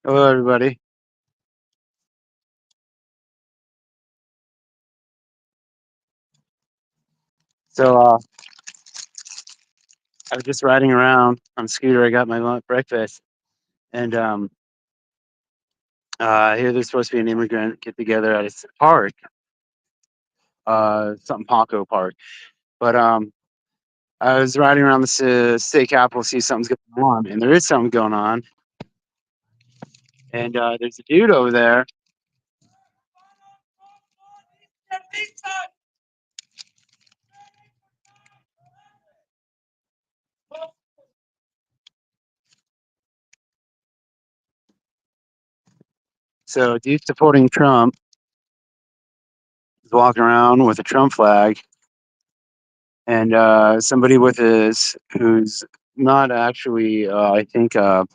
Hello, everybody. So I was just riding around on a scooter. I got my breakfast, and I hear there's supposed to be an immigrant get together at a park, something Paco Park. But I was riding around the state capitol, see something's going on, and there is something going on. And there's a dude over there. So, a dude supporting Trump is walking around with a Trump flag, and somebody with his who's not actually, I think, a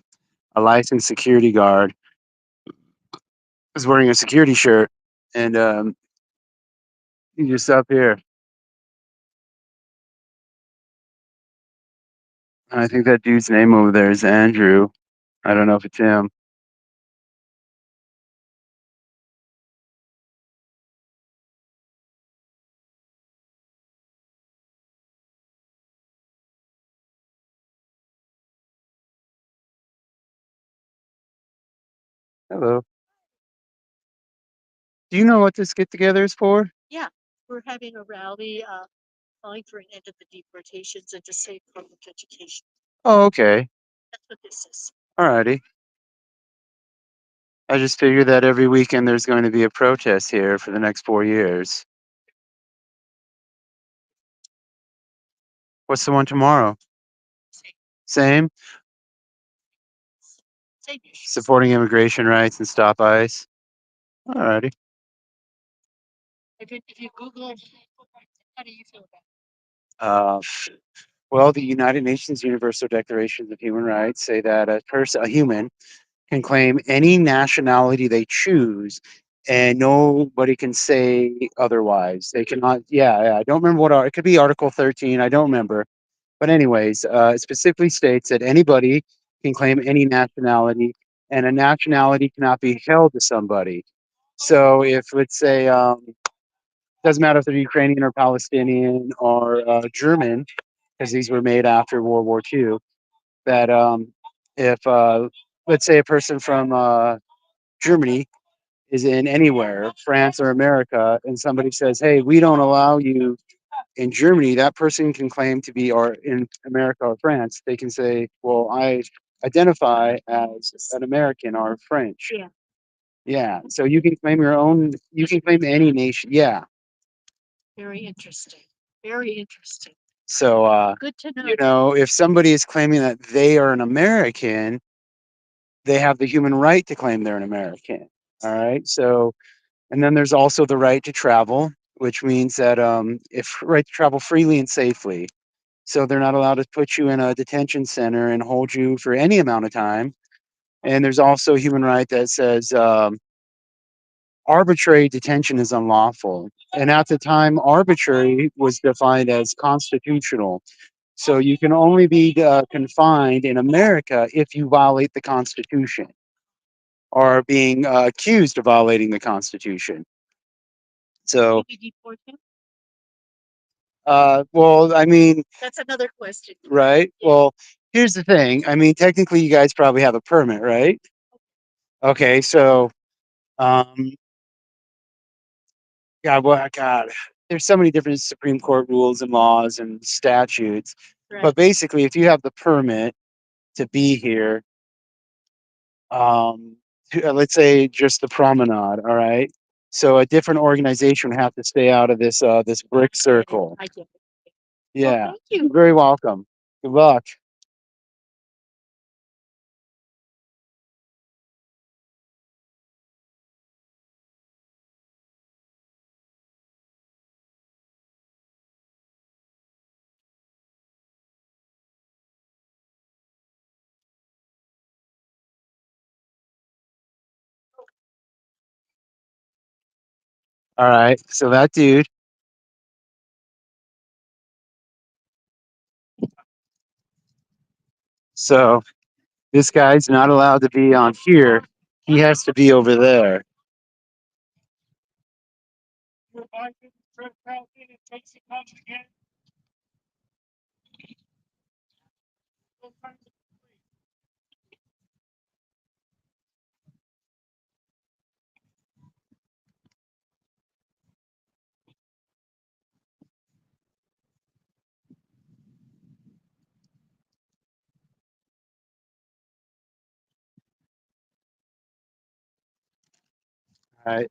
licensed security guard is wearing a security shirt, and he's just up here. I think that dude's name over there is Andrew. I don't know if it's him. Hello. Do you know what this get together is for? Yeah, we're having a rally calling for an end of the deportations and to save public education. Oh, okay. That's what this is. Alrighty. I just figured that every weekend there's going to be a protest here for the next 4 years. What's the one tomorrow? Same, Same? same issues. Supporting immigration rights and stop ICE. Alrighty. If you Google, how do you feel about Uh, well, the United Nations Universal Declarations of Human Rights say that a human, can claim any nationality they choose, and nobody can say otherwise. They cannot. Yeah, I don't remember it could be Article 13. I don't remember, but anyways, it specifically states that anybody can claim any nationality, and a nationality cannot be held to somebody. So if, let's say, doesn't matter if they're Ukrainian or Palestinian or German, because these were made after World War II, that if let's say a person from Germany is in anywhere, France or America, and somebody says, "Hey, we don't allow you in Germany," that person can claim to be, or in America or France, they can say, "Well, I identify as an American or French." it? Yeah, Yeah. So you can claim your own. You can claim any nation. Yeah. very interesting. Very interesting. So Good to know. you know, if somebody is claiming that they are an American, they have the human right to claim they're an American. All right. So, and then there's also the right to travel, which means that if right to travel freely and safely. So they're not allowed to put you in a detention center and hold you for any amount of time. And there's also a human right that says arbitrary detention is unlawful. And at the time, arbitrary was defined as constitutional. So you can only be confined in America if you violate the Constitution or being accused of violating the Constitution. So, Maybe deport him? well, I mean, That's another question. right? Well, here's the thing. I mean, technically, you guys probably have a permit, right? Okay, so, um, God, there's so many different Supreme Court rules and laws and statutes. Right. But basically, if you have the permit to be here, um, let's say just the promenade, all right? So a different organization would have to stay out of this brick circle. I get it. Yeah, Thank you. you're very welcome. Good luck. All right, so that dude. So this guy's not allowed to be on here He has to be over there. All right.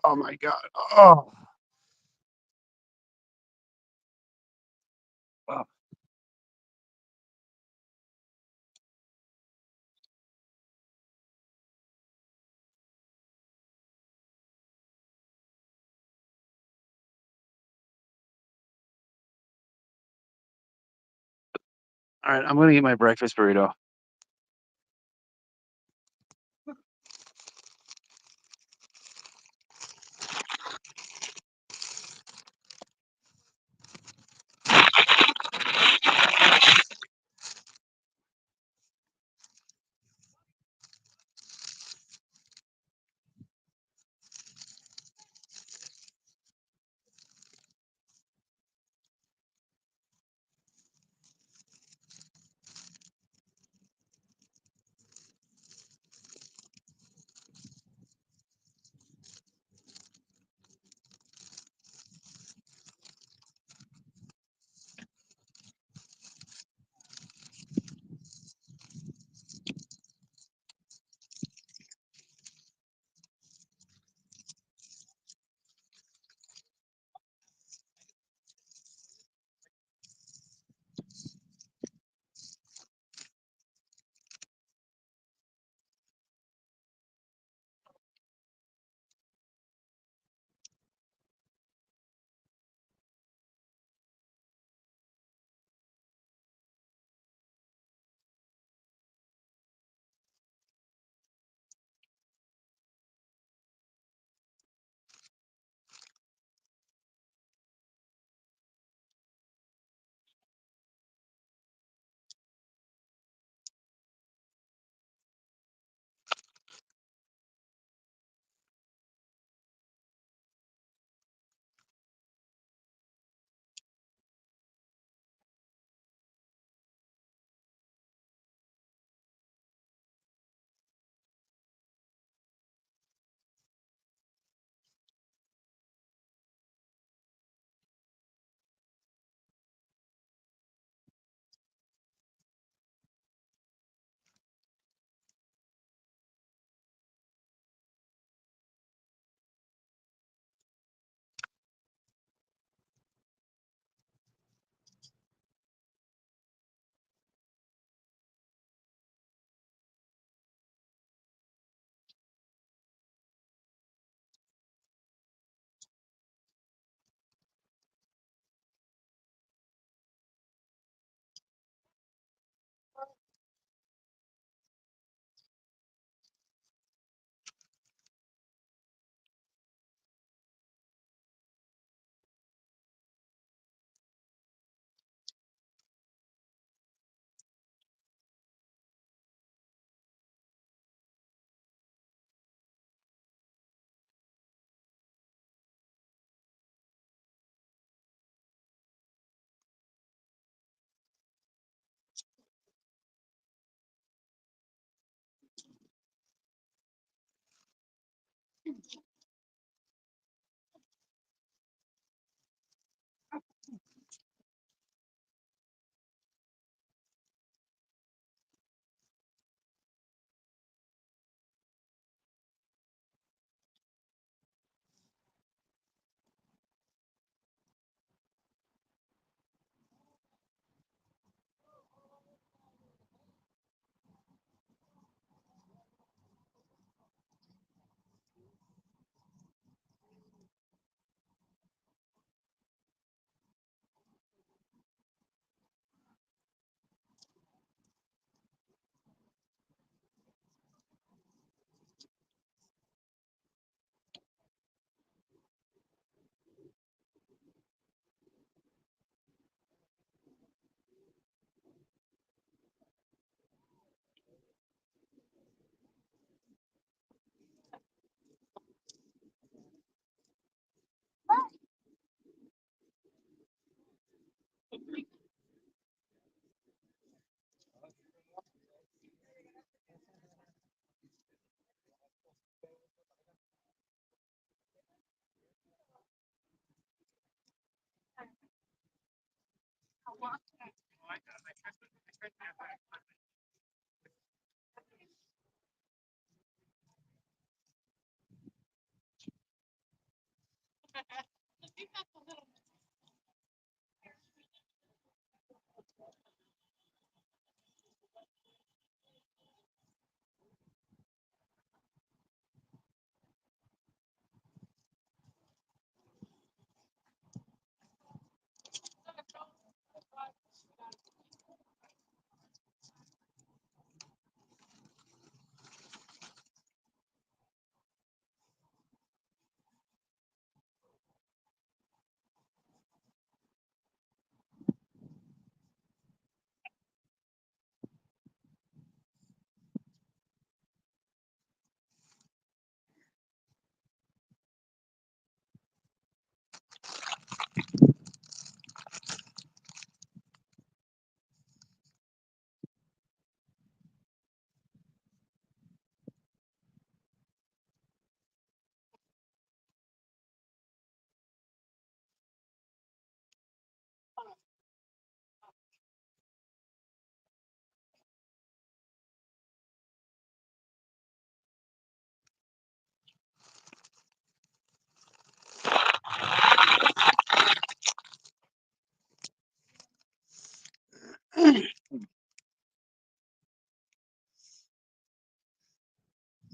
Oh my god. Oh. Oh. All right, I'm gonna eat my breakfast burrito.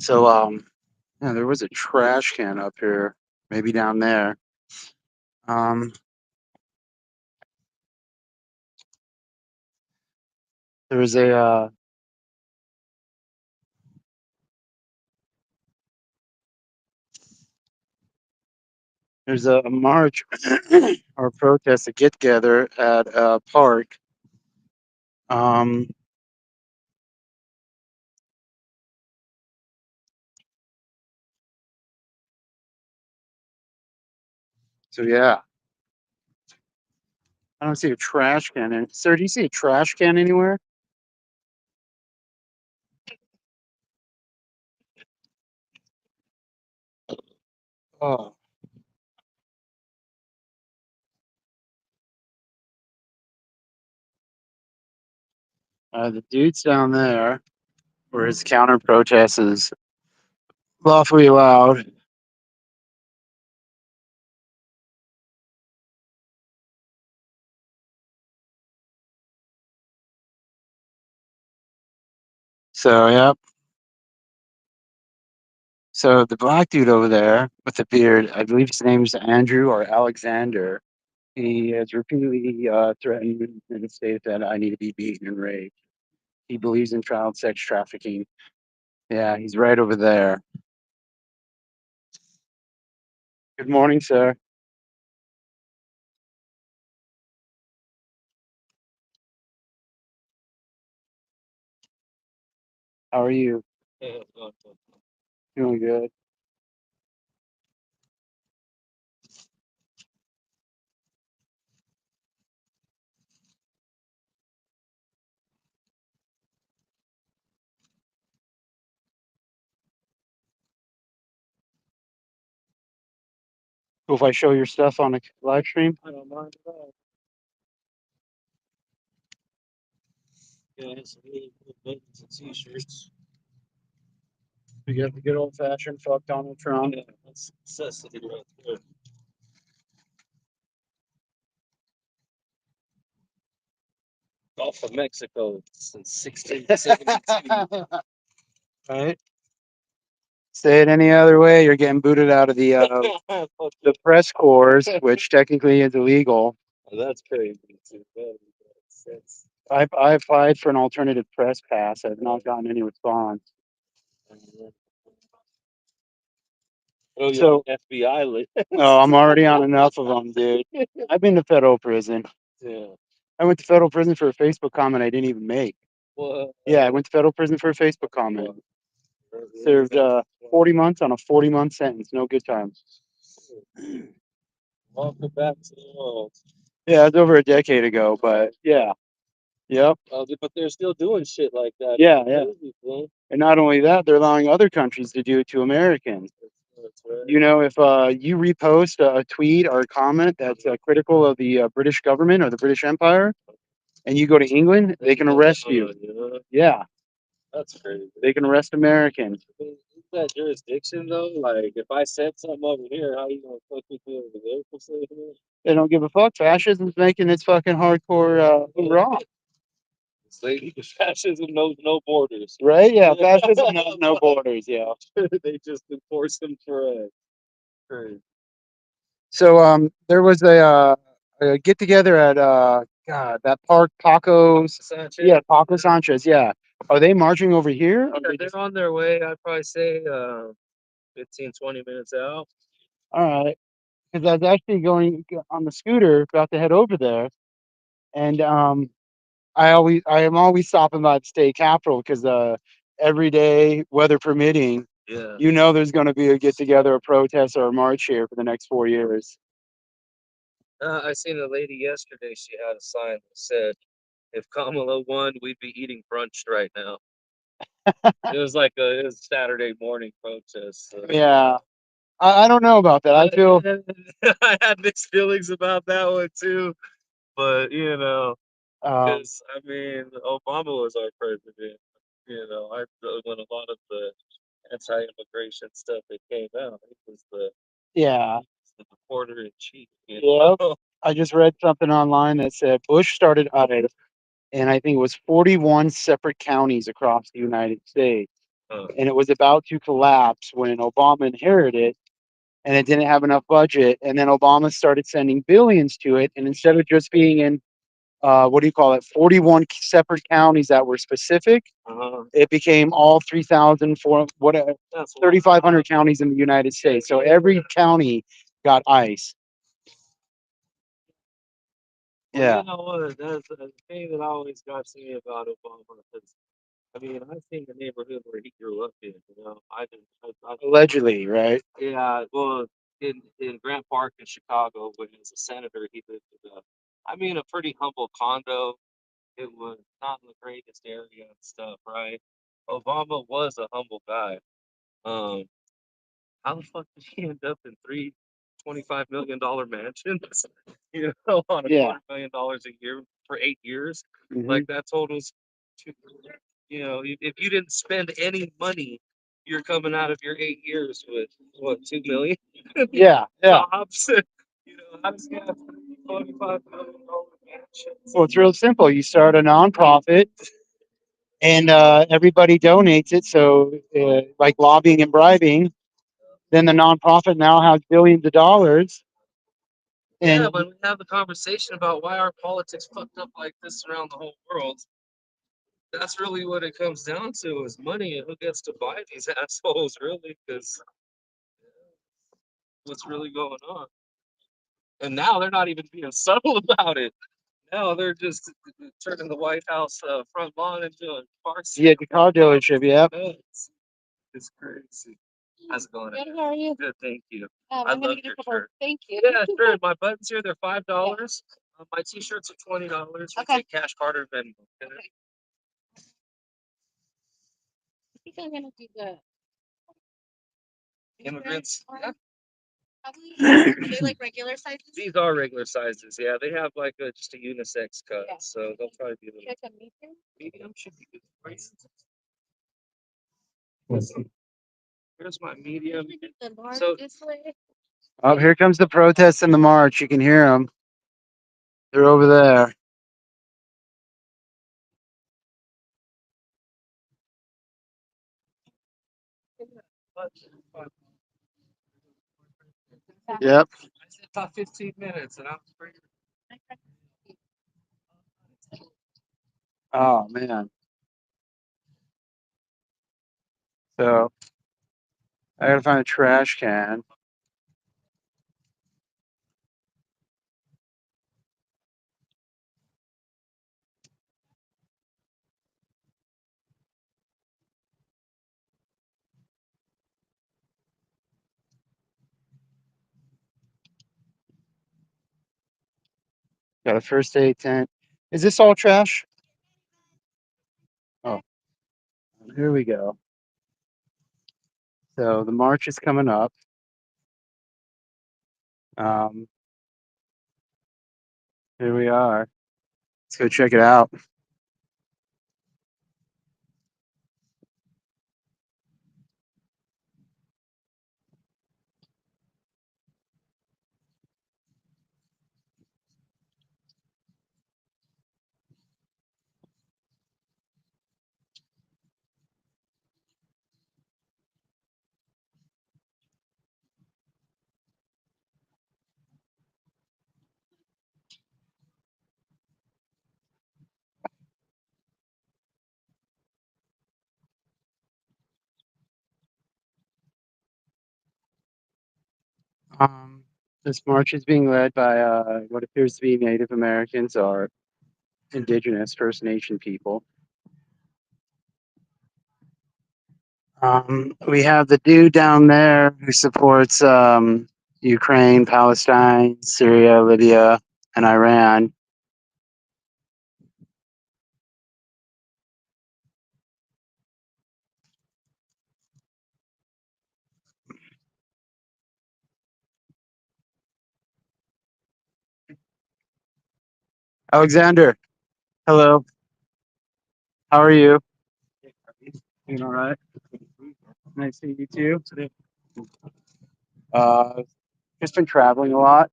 So, yeah, there was a trash can up here, maybe down there. Um, there was there's a march or protest, a get together at a park. Um, so yeah, I don't see a trash can. Sir, do you see a trash can anywhere? Oh, the dude's down there where his counter protest is lawfully allowed. So, yep. So the black dude over there with the beard, I believe his name's Andrew or Alexander. He has repeatedly threatened and stated that I need to be beaten and raped. He believes in child sex trafficking. Yeah, he's right over there. Good morning, sir. How are you? Doing good. Cool if I show your stuff on a live stream? I don't mind at all. Yeah, some really cool buttons and t-shirts. We got the good old fashioned fuck Donald Trump. Yeah, that's necessity right there. Gulf of Mexico since 1672. Right? Say it any other way, you're getting booted out of the press corps, which technically is illegal. Oh, that's crazy. Too. I applied for an alternative press pass. I've not gotten any response. Oh, so FBI list. Oh, I'm already on enough of them, dude. I've been to federal prison. Yeah. I went to federal prison for a Facebook comment I didn't even make. What? Yeah, I went to federal prison for a Facebook comment. Served 40 months on a 40-month sentence. No good times. Welcome back to the world. Yeah, it was over a decade ago, but yeah. Yep. But they're still doing shit like that. Yeah, yeah. And not only that, they're allowing other countries to do it to Americans. That's right. You know, if you repost a tweet or a comment that's critical of the British government or the British Empire, and you go to England, they can arrest you. Yeah, Yeah, that's crazy. they can arrest Americans. I mean, is that jurisdiction though? Like, if I said something over here, how you gonna fuck me over there for saying it? They don't give a fuck. Fascism's making its fucking hardcore wrong, It's like fascism knows no borders. right? Yeah, fascism knows no borders. Yeah. They just enforce them for So there was a get together at God, that park Paco's. Sanchez. Yeah, Paco Sanchez. Yeah. Are they marching over here? Or Yeah, they they're just, on their way. I'd probably say 15, 20 minutes out. all right. Because I was actually going on the scooter, about to head over there, and I am always stopping by the state capitol because every day, weather permitting, Yeah. you know there's going to be a get together, a protest, or a march here for the next 4 years. I seen a lady yesterday. She had a sign that said, "If Kamala won, we'd be eating brunch right now." It was Saturday morning protest. So. Yeah, I don't know about that. I feel I had mixed feelings about that one too, but um, because I mean, Obama was our president. I when a lot of the anti-immigration stuff that came out, he was yeah, the reporter in chief. yeah. I just read something online that said Bush started ICE, and I think it was 41 separate counties across the United States, Uh, and it was about to collapse when Obama inherited it, and it didn't have enough budget, and then Obama started sending billions to it, and instead of just being in what do you call it, 41 separate counties that were specific, uh, it became all 3,000 for what that's a lot. 3,500 counties in the United States. So every county got ICE. Well, Yeah, you know what? That's the thing that always got to me about Obama. Because I mean, I seen the neighborhood where he grew up in. I didn't. allegedly, right? Yeah, well, in Grant Park in Chicago, when he was a senator, he lived in a pretty humble condo. It was not in the greatest area and stuff, right? Obama was a humble guy. Um, how the fuck did he end up in three $25 million mansions? On a Yeah. $250,000 a year for 8 years. Hmm. Like that totals, two, if you didn't spend any money, you're coming out of your 8 years with what 2 million Yeah, yeah. jobs. How does he have $25 million mansions? Well, it's real simple. You start a nonprofit, and everybody donates it. So, like lobbying and bribing, then the nonprofit now has billions of dollars. Yeah, And when we have the conversation about why our politics fucked up like this around the whole world, that's really what it comes down to is money and who gets to buy these assholes, really, because what's really going on. And now they're not even being subtle about it. Now they're just turning the White House front lawn into a car yeah, sale. the car dealership. Yep. It's crazy. How's it going? Good, how are you? Good, thank you. I'm I gonna love get a your couple. shirt. Thank you. Yeah, sure. My buttons here, they're $5. My t-shirts are $20. We Okay. take cash, card, or Venmo. Okay? Okay. I think I'm gonna do the Immigrants. Yeah. probably. Are they like regular sizes? These are regular sizes. Yeah, they have like just a unisex cut, Yeah. so they'll probably be a little Check a medium. medium. Should be good. Right. Here's my medium. Usually get the large So this way. Oh, here comes the protests and the march. You can hear them. They're over there. Yep. I said about 15 minutes, and I'm free. Oh man. So I gotta find a trash can. Got a first aid tent. Is this all trash? Oh, here we go. So the march is coming up. Um, here we are. Let's go check it out. This march is being led by what appears to be Native Americans or indigenous First Nation people. We have the dude down there who supports Ukraine, Palestine, Syria, Libya, and Iran. Alexander, hello. How are you? Doing all right. Nice to meet you too. Just been traveling a lot.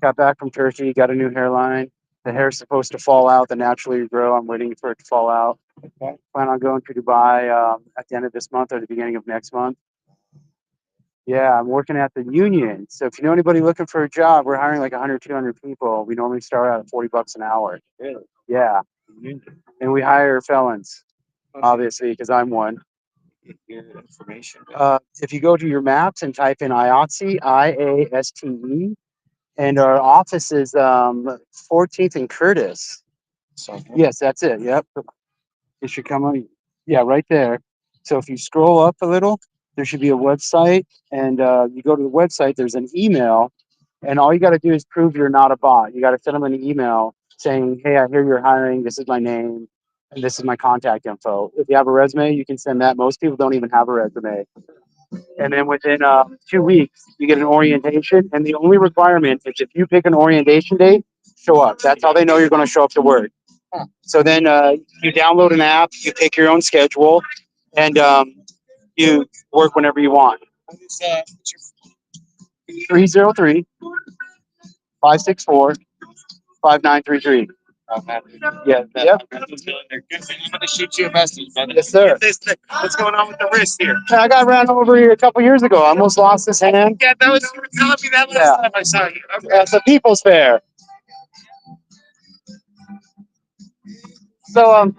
Got back from Turkey. Got a new hairline. The hair's supposed to fall out. The naturally grow. I'm waiting for it to fall out. Okay. Plan on going to Dubai at the end of this month or the beginning of next month. Yeah, I'm working at the union. So if you know anybody looking for a job, we're hiring like 100, 200 people. We normally start out at $40 an hour. Really? Yeah. And we hire felons, obviously, because I'm one. Your information. If you go to your maps and type in IATSE, IASTE, and our office is 14th and Curtis. Yes, that's it. Yep. It should come on. Yeah, right there. So if you scroll up a little, there should be a website, and you go to the website. There's an email, and all you got to do is prove you're not a bot. You got to send them an email saying, "Hey, I hear you're hiring. This is my name, and this is my contact info." If you have a resume, you can send that. Most people don't even have a resume. And then within 2 weeks, you get an orientation, and the only requirement is if you pick an orientation date, show up. That's how they know you're going to show up to work. So then you download an app, you pick your own schedule, and you work whenever you want. 303 564 5933. Yeah. Yep. I'm gonna shoot you a message, brother. Yes, sir. What's going on with the wrist here? I got ran over here a couple years ago. I almost lost this hand. Yeah, that was you were telling me that last time I saw you. Okay. That's a People's Fair. So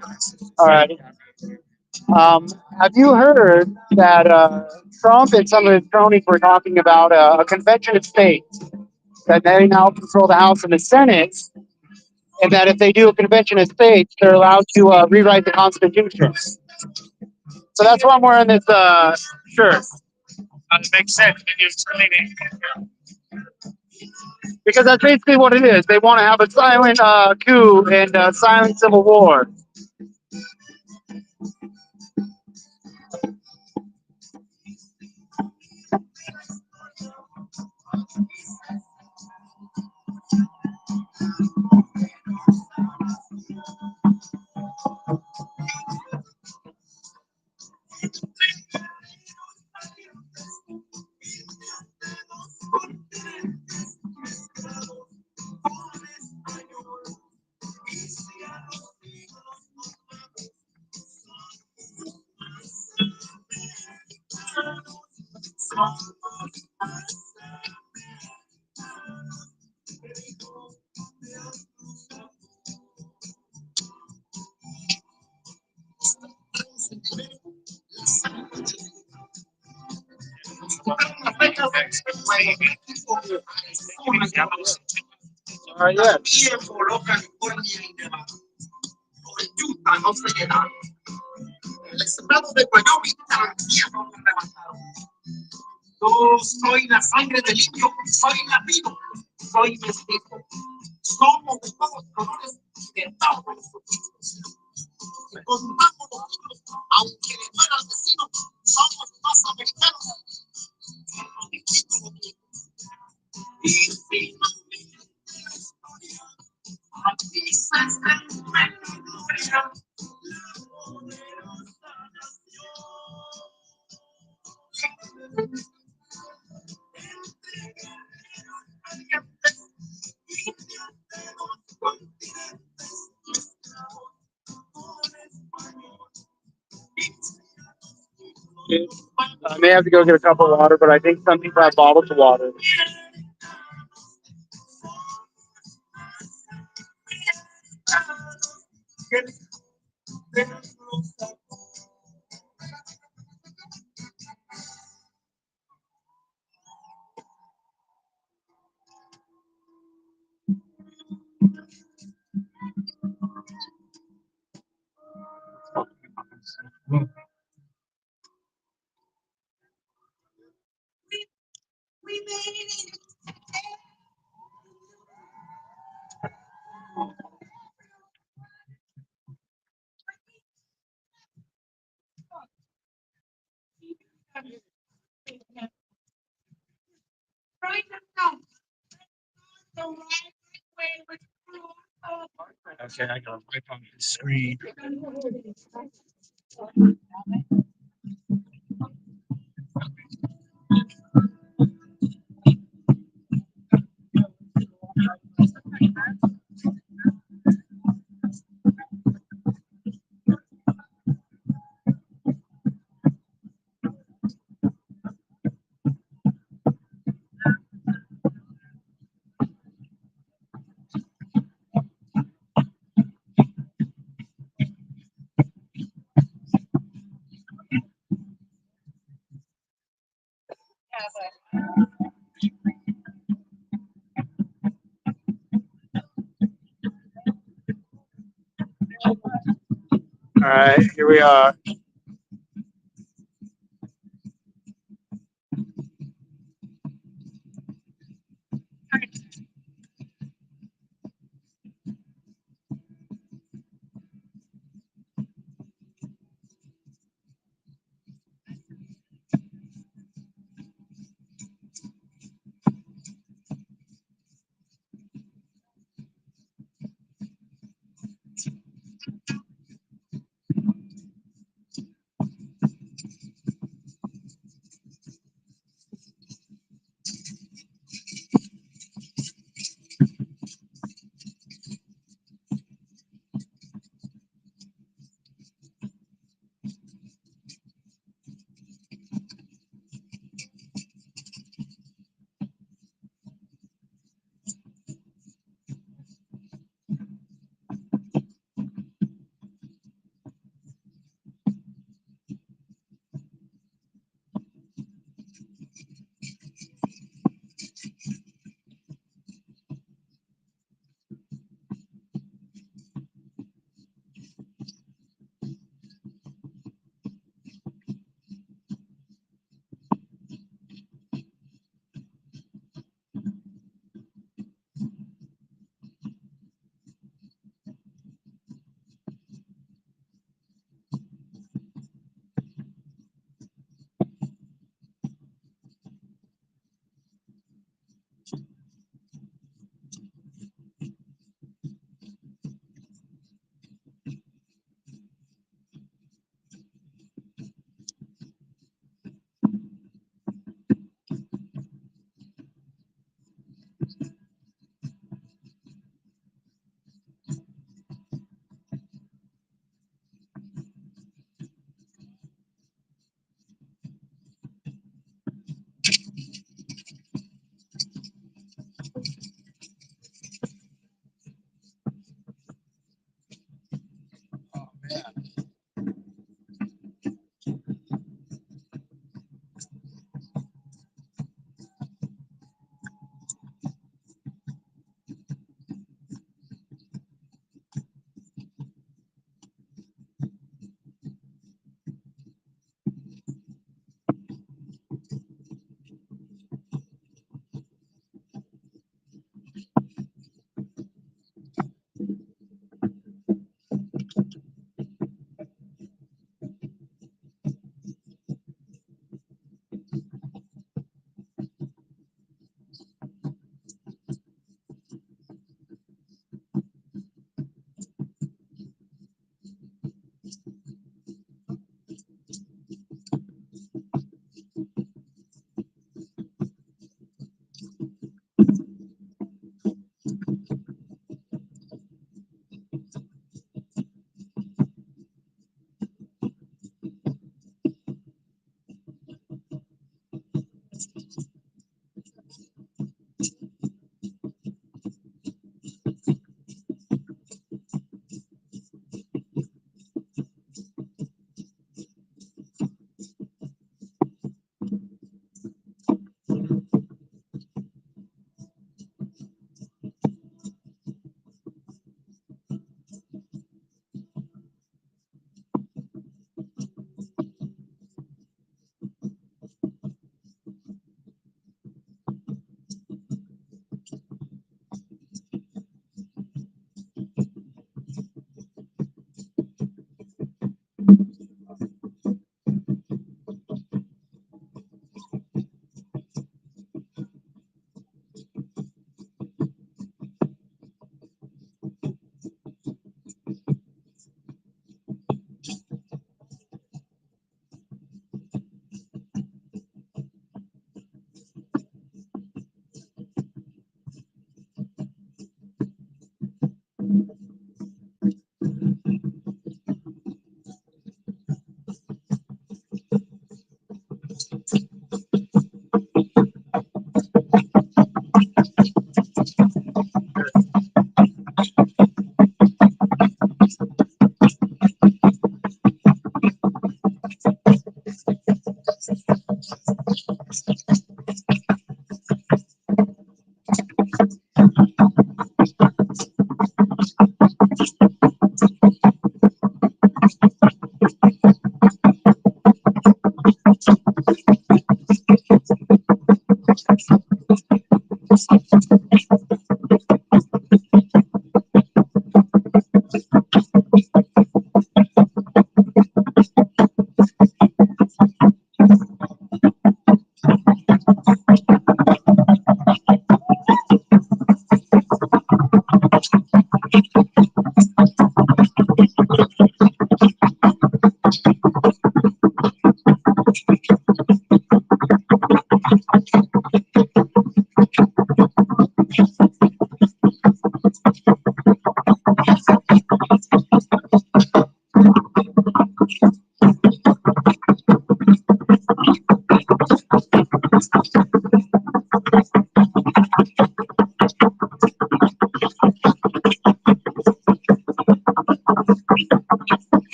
all right. Have you heard that Trump and some of his cronies were talking about a convention of states that they now control the House and the Senate, and that if they do a convention of states, they're allowed to rewrite the Constitution. So that's why I'm wearing this shirt. It makes sense. Because that's basically what it is. They want to have a silent coup and a silent civil war. Yeah. Yo soy la sangre del indio, soy latino, soy mestizo. Somos de todos colores y de todos los oficios. Contamos los libros, aunque le duela al vecino, somos más americanos. Y si no me la historia, avisa I may have to go get a cup of water, but I think some people have bottled water. Okay, I got right on the screen. All right, here we are.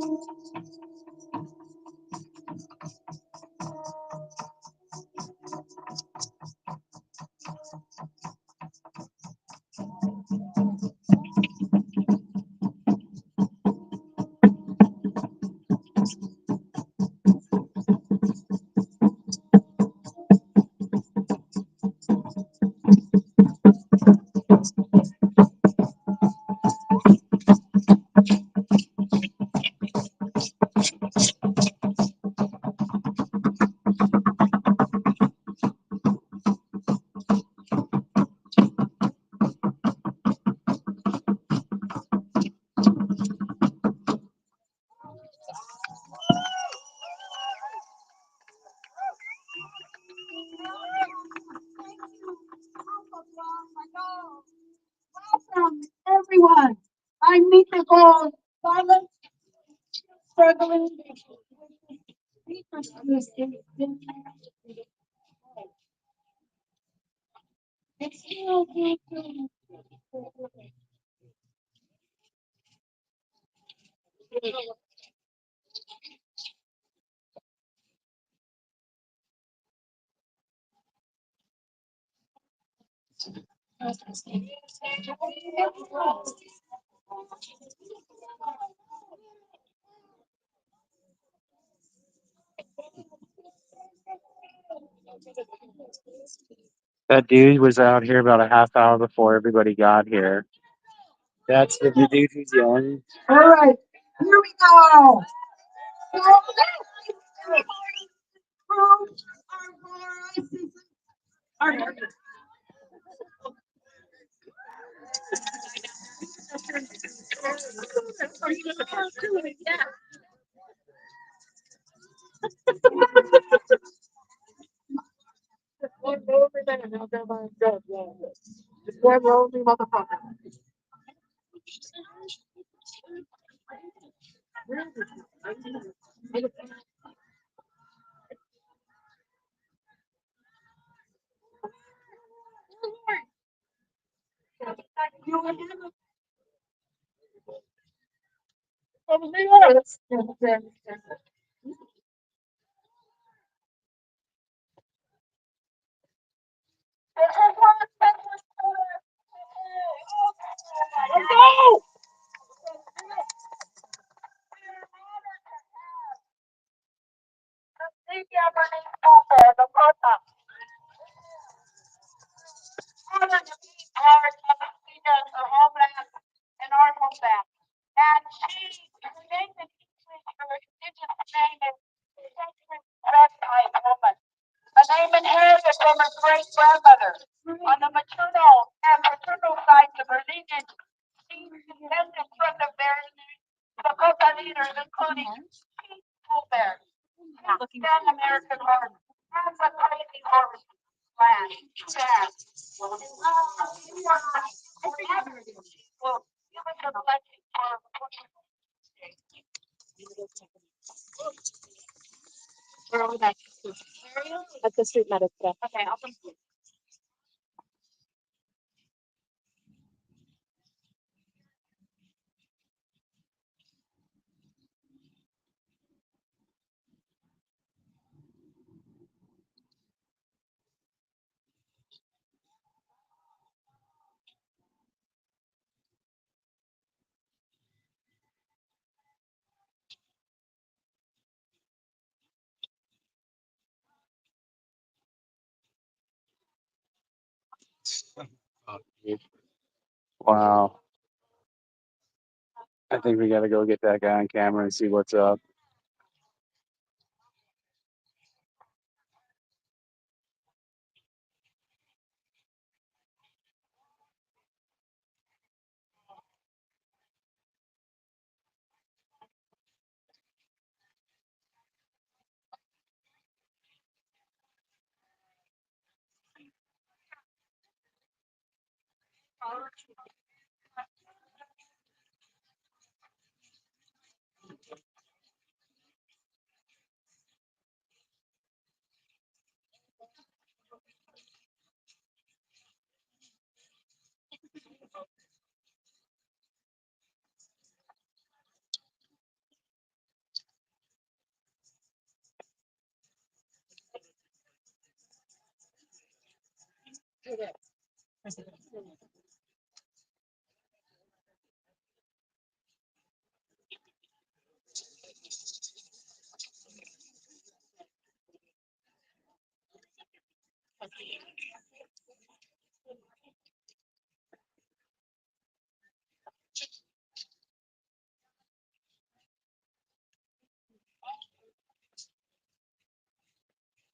Welcome, everyone. I'm Mika Gold, silent, struggling. That dude was out here about a half hour before everybody got here. That's the dude who's yelling. All right, here we go. A name inherited from her great grandmother. On the maternal and paternal sides of her lineage, she descended from the Dakota leaders, including Chief Colbert, Pan American Horse, and the Crazy Horse Land. Well, give us a blessing for where are we at? At the street medic. Okay, I'll come. Wow. I think we got to go get that guy on camera and see what's up.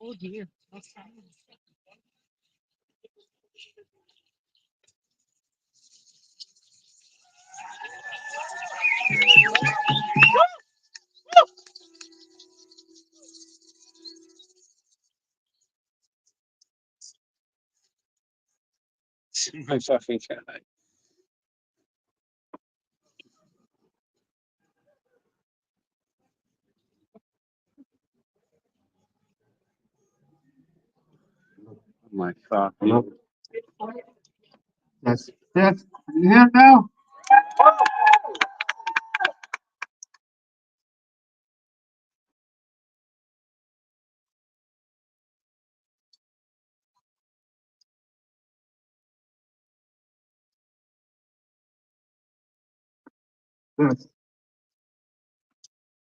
Oh dear. My fucking god. My fucking. Yes. Yes. You hear now? Yes.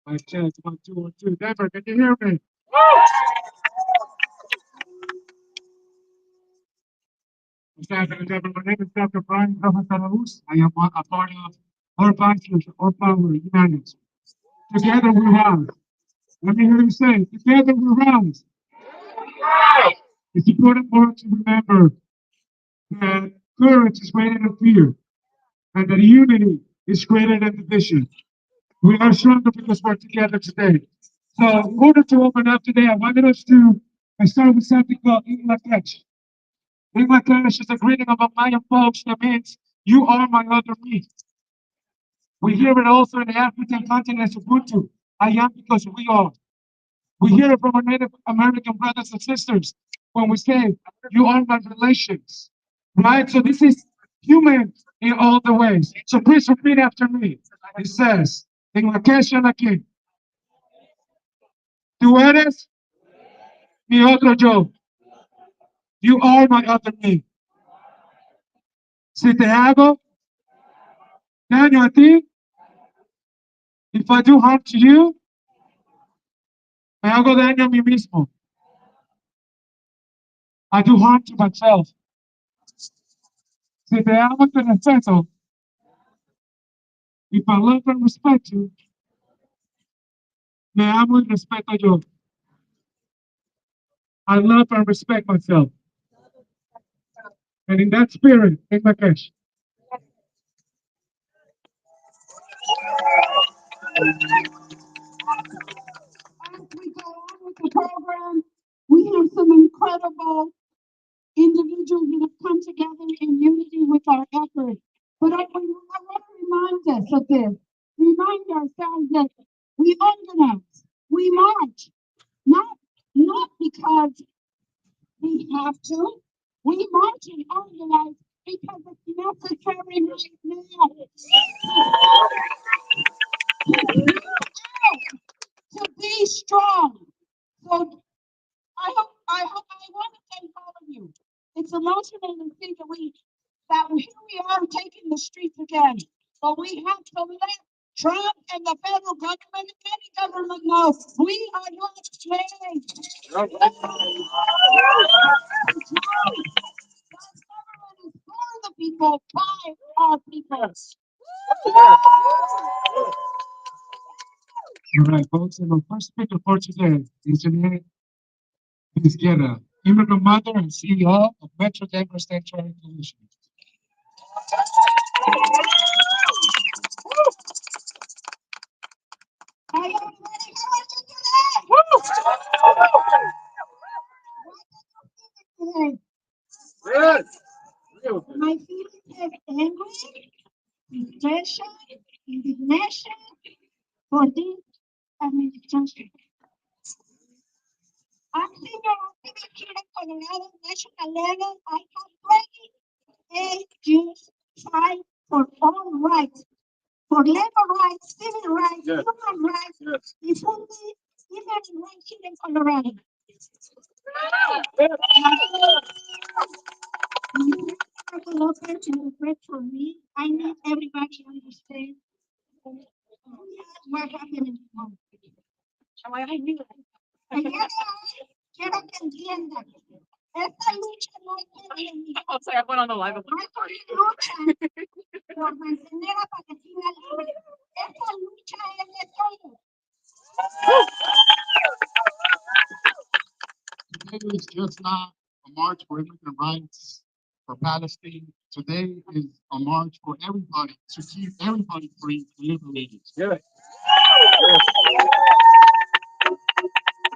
My chest, 1, 2, 1, 2. Denver, can you hear me? Denver, my name is Dr. Brian Cavazos. I am a part of our Advisors or Power United. Together we rise. Let me hear you say, together we rise. It's important for us to remember that courage is greater than fear, and that unity is greater than division. We are stronger because we're together today. So, in order to open up today, I wanted us to start with something called Inglaterra. Inglaterra is a greeting of Mayan folks that means you are my other me. We hear it also in the African continent as Ubuntu. I am because we are. We hear it from our Native American brothers and sisters when we say, you are my relations. Right? So this is human in all the ways. So please repeat after me. It says, en la quechua aquí, tú eres mi otro yo. You are my other me. Si te hago daño a ti, if I do harm to you, me hago daño a mí mismo. I do harm to myself. Si te amo, te respeto. If I love and respect you, me amo y respeto yo. I love and respect myself. And in that spirit, in my cash. As we go on with the program, we have some incredible individuals that have come together in unity with our effort. But I want to remind us of this. Remind ourselves that we organize, we march, not because we have to. We march and organize because it's necessary right now. To be strong. So I want to thank all of you. It's emotional to see that here we are taking the streets again. But we have to let Trump and the federal government and any government know we are not slaves. God's government is for the people, by our people. All right, folks, and our first speaker for today is Jeanette Vizquera, immigrant mother and CEO of Metro Denver Sanctuary Coalition. I am ready today. My feelings have angry, depression, indignation for this administration. I'm senior activist here in Colorado national level. I have 28 years fight for all rights, for labor rights, civil rights, human rights, equality, even rights here in Colorado. El día de hoy quiero que entiendan, esta lucha no es por enemigos. No es una lucha por mantener a Palestina libre. Esta lucha es de todos. Today is just not a march for immigrant rights for Palestine. Today is a march for everybody to keep everybody free and liberated. Today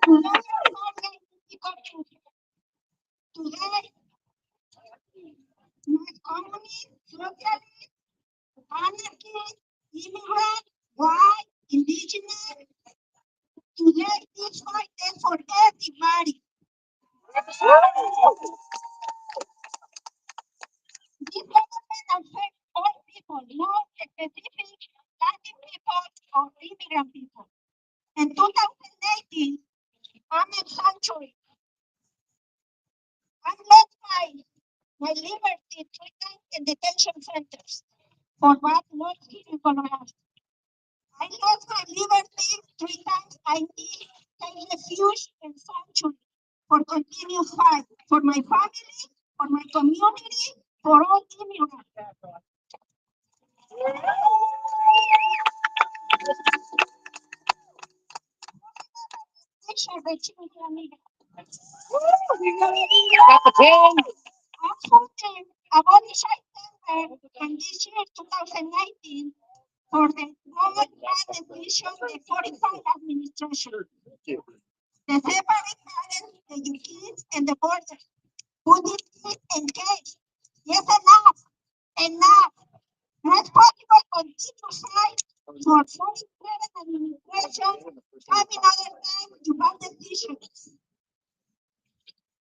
is not political truth. Today, no es communist, socialist, anarchist, immigrant, white, indigenous. Today, this fight is for everybody. This government affects all people, not specific Latin people or immigrant people. In 2018, I'm in sanctuary. I lost my liberty 3 times in detention centers for what not here in Colorado. I lost my liberty 3 times. I need a refuge in sanctuary for continued fight for my family, for my community, for all immigrants. I'm voting abolish September and this year 2019 for the government decision, the 45 administration. The separate parents, the kids, and the borders. Who did it engage? Yes, enough. Not possible continue fight for 47 administration. Having other time to have decisions.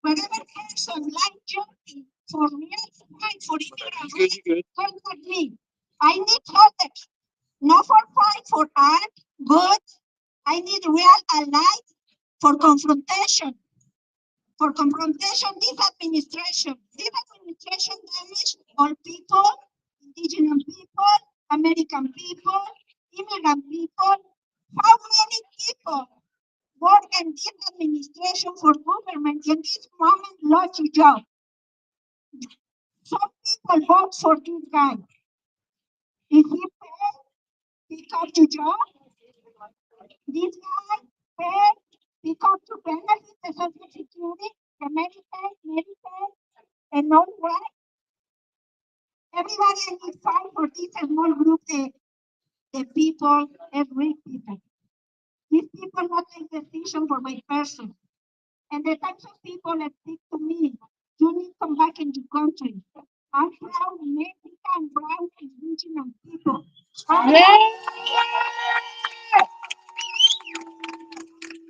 Whenever person like jumping for real fight for immigrants, contact me. I need protect, not for fight for art, good. I need real allies for confrontation. For confrontation, this administration damaged all people, indigenous people, American people, immigrant people. How many people work in this administration for government in this moment lost a job? Some people vote for this guy. Is he paid? Because to job? This guy paid because to benefit the Social Security, the Medicaid, and no way. Everybody needs fight for this small group, the people, every people. These people not take decision for my person. And the types of people that speak to me, you need to come back into country. I'm proud Mexican, brown, indigenous people.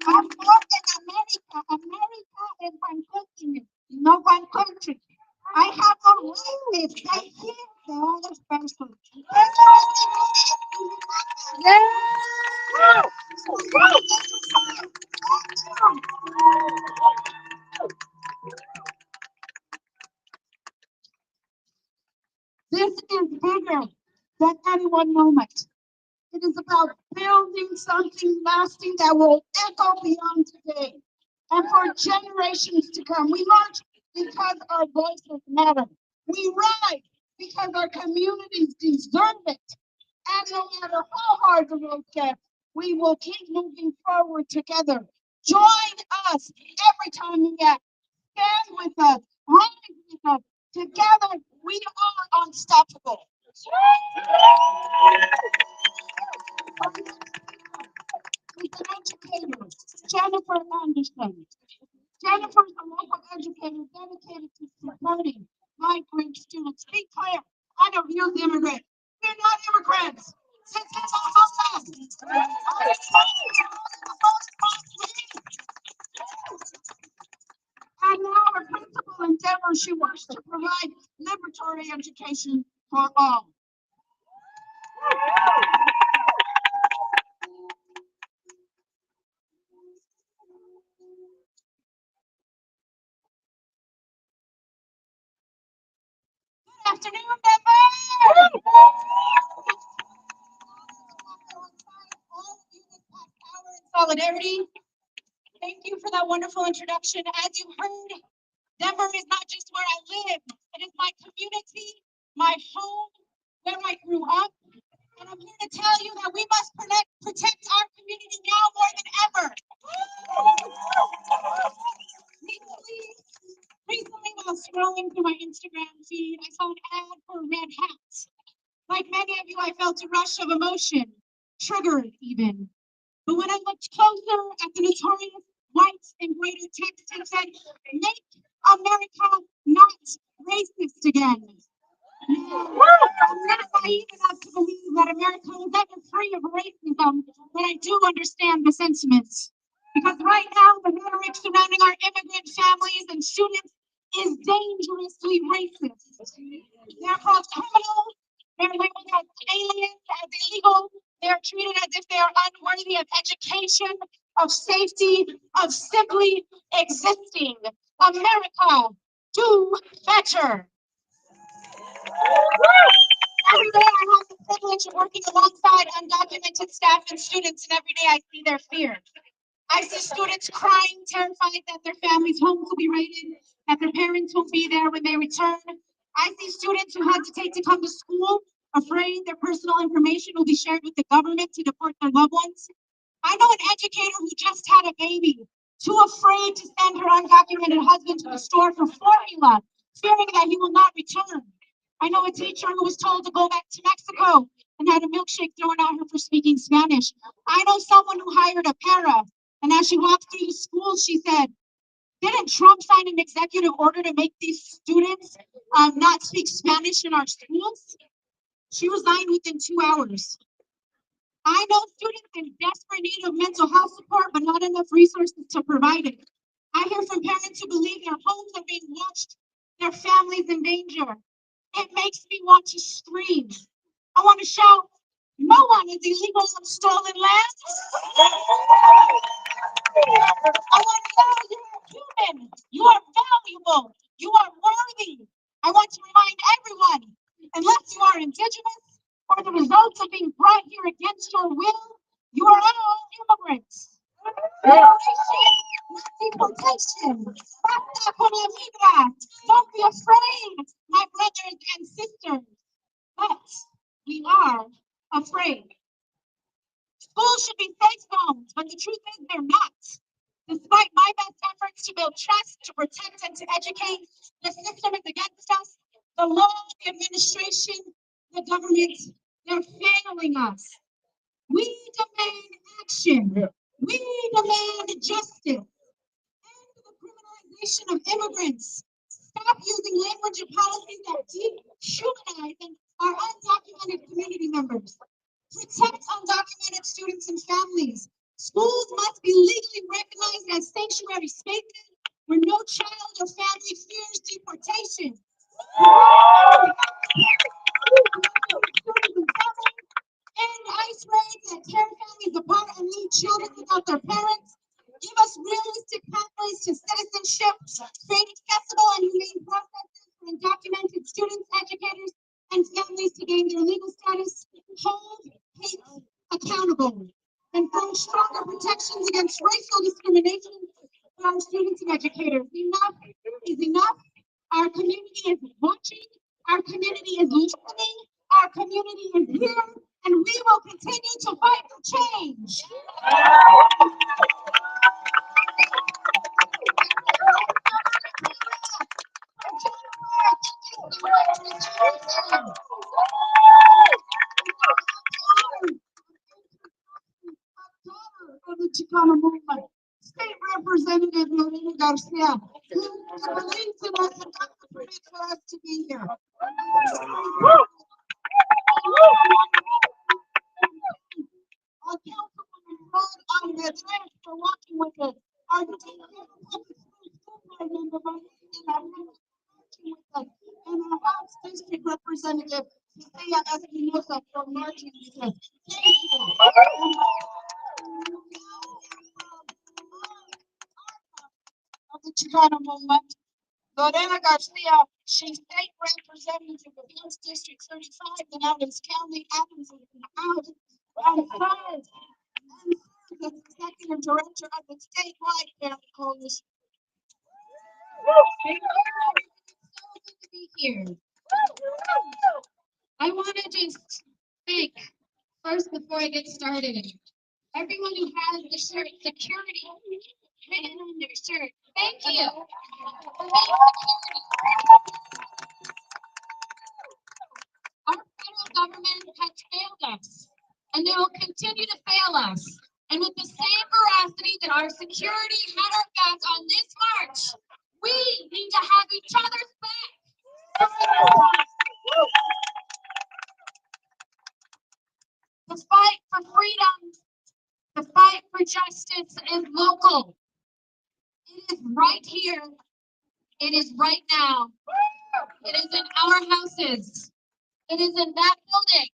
I'm born in America. America is one continent, not one country. I have no right to stay here, the other person. This is bigger than any one moment. It is about building something lasting that will echo beyond today and for generations to come. We march because our voices matter. We ride because our communities deserve it. And no matter how hard the road gets, we will keep moving forward together. Join us every time we act. Stand with us. Rise with us. Together, we are unstoppable. With an educator, Jennifer Anderson. Jennifer is a local educator dedicated to supporting migrant students. Be clear, I don't use immigrants. We're not immigrants. This is our homeland. And now our principal endeavor, she works to provide liberatory education for all. Good afternoon, members. All of you that pack power and solidarity. Thank you for that wonderful introduction. As you heard, Denver is not just where I live, it is my community, my home, where I grew up. And I'm here to tell you that we must protect our community now more than ever. Recently, while scrolling through my Instagram feed, I saw an ad for red hats. Like many of you, I felt a rush of emotion, triggered even. But when I looked closer at the notorious white embroidered text, it said, "Make America not racist again." I'm not naive enough to believe that America is ever free of racism, but I do understand the sentiments. Because right now, the rhetoric surrounding our immigrant families and students is dangerously racist. They're called criminals, they're labeled as aliens, as illegal, they're treated as if they are unworthy of education, of safety, of simply existing. America, do better. Every day I have the privilege of working alongside undocumented staff and students, and every day I see their fear. I see students crying, terrified that their families' homes will be raided, that their parents won't be there when they return. I see students who hesitate to come to school, afraid their personal information will be shared with the government to deport their loved ones. I know an educator who just had a baby, too afraid to send her undocumented husband to the store for formula, fearing that he will not return. I know a teacher who was told to go back to Mexico and had a milkshake thrown at her for speaking Spanish. I know someone who hired a para, and as she walked through the school, she said, "Didn't Trump sign an executive order to make these students not speak Spanish in our schools?" She resigned within 2 hours. I know students in desperate need of mental health support, but not enough resources to provide it. I hear from parents who believe their homes are being watched, their families in danger. It makes me want to scream. I want to shout, "No one is illegal on stolen land." I want to know you are human, you are valuable, you are worthy. I want to remind everyone, unless you are indigenous or the results of being brought here against your will, you are all immigrants. Immigration, not deportation. Basta con la migra. Don't be afraid, my brothers and sisters. But we are afraid. Schools should be safe zones, but the truth is they're not. Despite my best efforts to build trust, to protect, and to educate, the system is against us. The law, the administration, the government, they're failing us. We demand action. We demand justice. End the criminalization of immigrants. Stop using language and policies that dehumanize our undocumented community members. Protect undocumented students and families. Schools must be legally recognized as sanctuary spaces where no child or family fears deportation. End ICE raids that tear families apart and leave children without their parents. Give us realistic pathways to citizenship, create accessible and humane processes for undocumented students, educators, and families to gain their legal status, hold hate accountable, and form stronger protections against racial discrimination for our students and educators. Enough is enough. Our community is watching. Our community is listening. Our community is here, and we will continue to fight for change. Of the Chicano movement, State Representative Lorena Garcia, who believes in us and got the permit for us to be here. Our councilwoman Rod Ahmed for walking with us. Our public school superintendent working with us, and our House District Representative Cecilia Espinosa for marching with us. Thank you. Of the Chicano movement, Lorena Garcia, she's state representative of House District 35 in Adams County, Adams is in the House, and serves the executive director of the statewide family coalition. So good to be here. I want to just thank, first before I get started, everyone who has the shirt security written on their shirt. Thank you for being security. Our federal government has failed us, and they will continue to fail us. And with the same veracity that our security had our backs on this march, we need to have each other's back. The fight for freedom, the fight for justice is local. It is right here. It is right now. It is in our houses. It is in that building.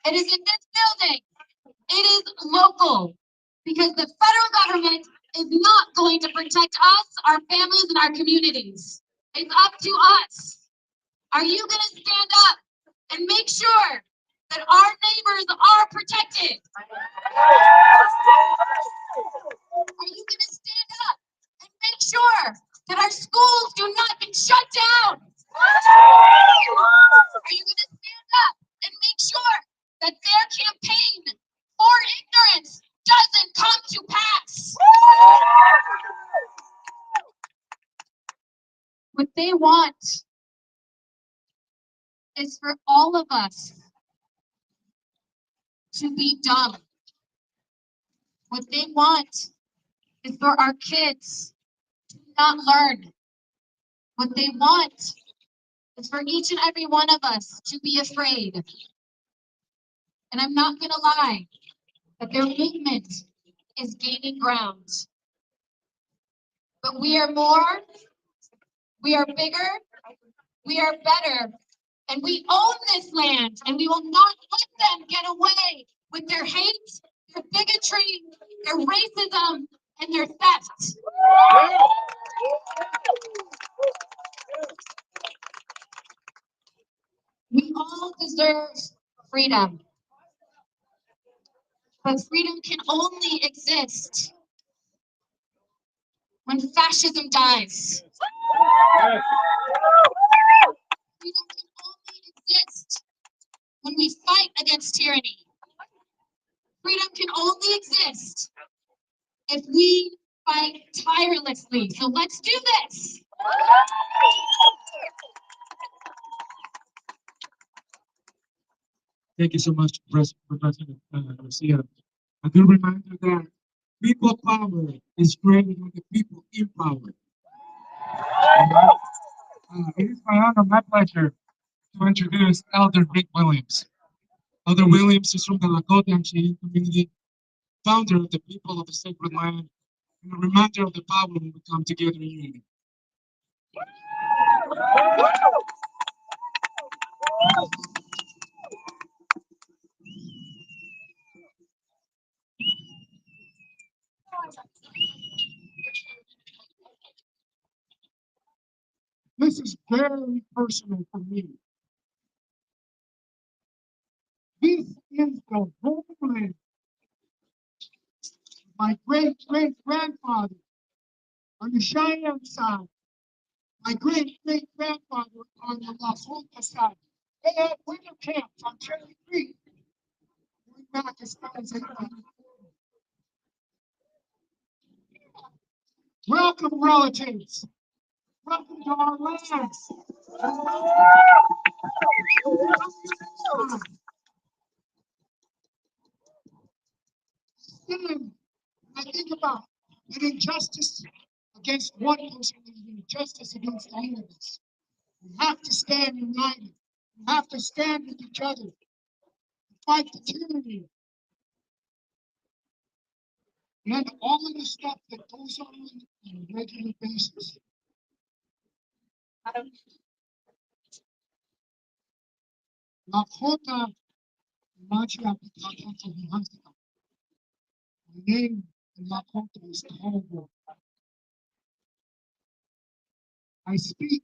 It is in this building. It is local. Because the federal government is not going to protect us, our families, and our communities. It's up to us. Are you going to stand up and make sure that our neighbors are protected? Are you going to stand up and make sure that our schools do not get shut down? Are you going to stand up and make sure that their campaign for ignorance doesn't come to pass? What they want is for all of us to be dumb. What they want is for our kids to not learn. What they want is for each and every one of us to be afraid. And I'm not gonna lie, that their movement is gaining ground. But we are more, we are bigger, we are better, and we own this land, and we will not let them get away with their hate, their bigotry, their racism, and their theft. We all deserve freedom. But freedom can only exist when fascism dies. Freedom can only exist when we fight against tyranny. Freedom can only exist if we fight tirelessly. So let's do this. Thank you so much, President Garcia. A good reminder that people power is greater than the people in power. It is my honor, my pleasure to introduce Elder Rick Williams. Elder Williams is from the Lakota and Cheyenne community, founder of the People of the Sacred Land, and a reminder of the power when we come together in unity. This is very personal for me. This is the homeland my great-great-grandfather on the Cheyenne side, my great-great-grandfather on the Lakota side. They had winter camps on Cherry Creek. Going back as far as 1840. Welcome, relatives. Welcome to our lands. Stand. I think about an injustice against one person and an injustice against all of us. We have to stand united. We have to stand with each other. Fight the tyranny. And all of the stuff that goes on a regular basis. Lakota Machiapitakata Vihasika. My name in Lakota is Tohobo. I speak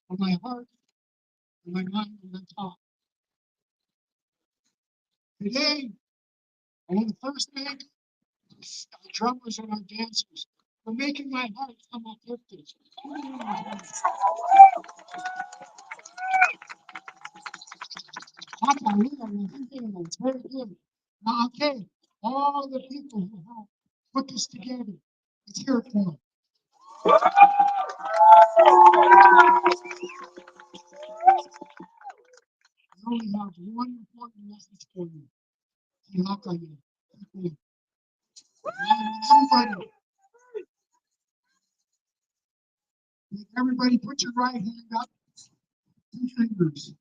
from my heart, and my mind, and my thought. Today, And on the first day, our drummers and our dancers were making my heart come up lifted. Very good. Now, okay, all the people who helped put this together, let's hear it for them. I only have one important message for you. Everybody, everybody put your right hand up, 2 fingers.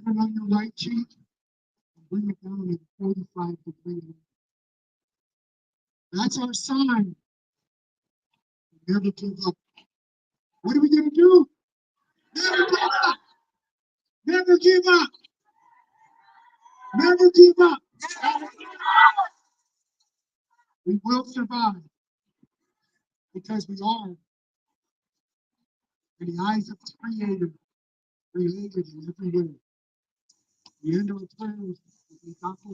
Put it on your right cheek and bring it down at 45 degrees. That's our sign. Never give up. What are we going to do? Never give up. Never give up. Never give up. We will survive because we are, in the eyes of the Creator, created in every way. The end of the prayers that we got for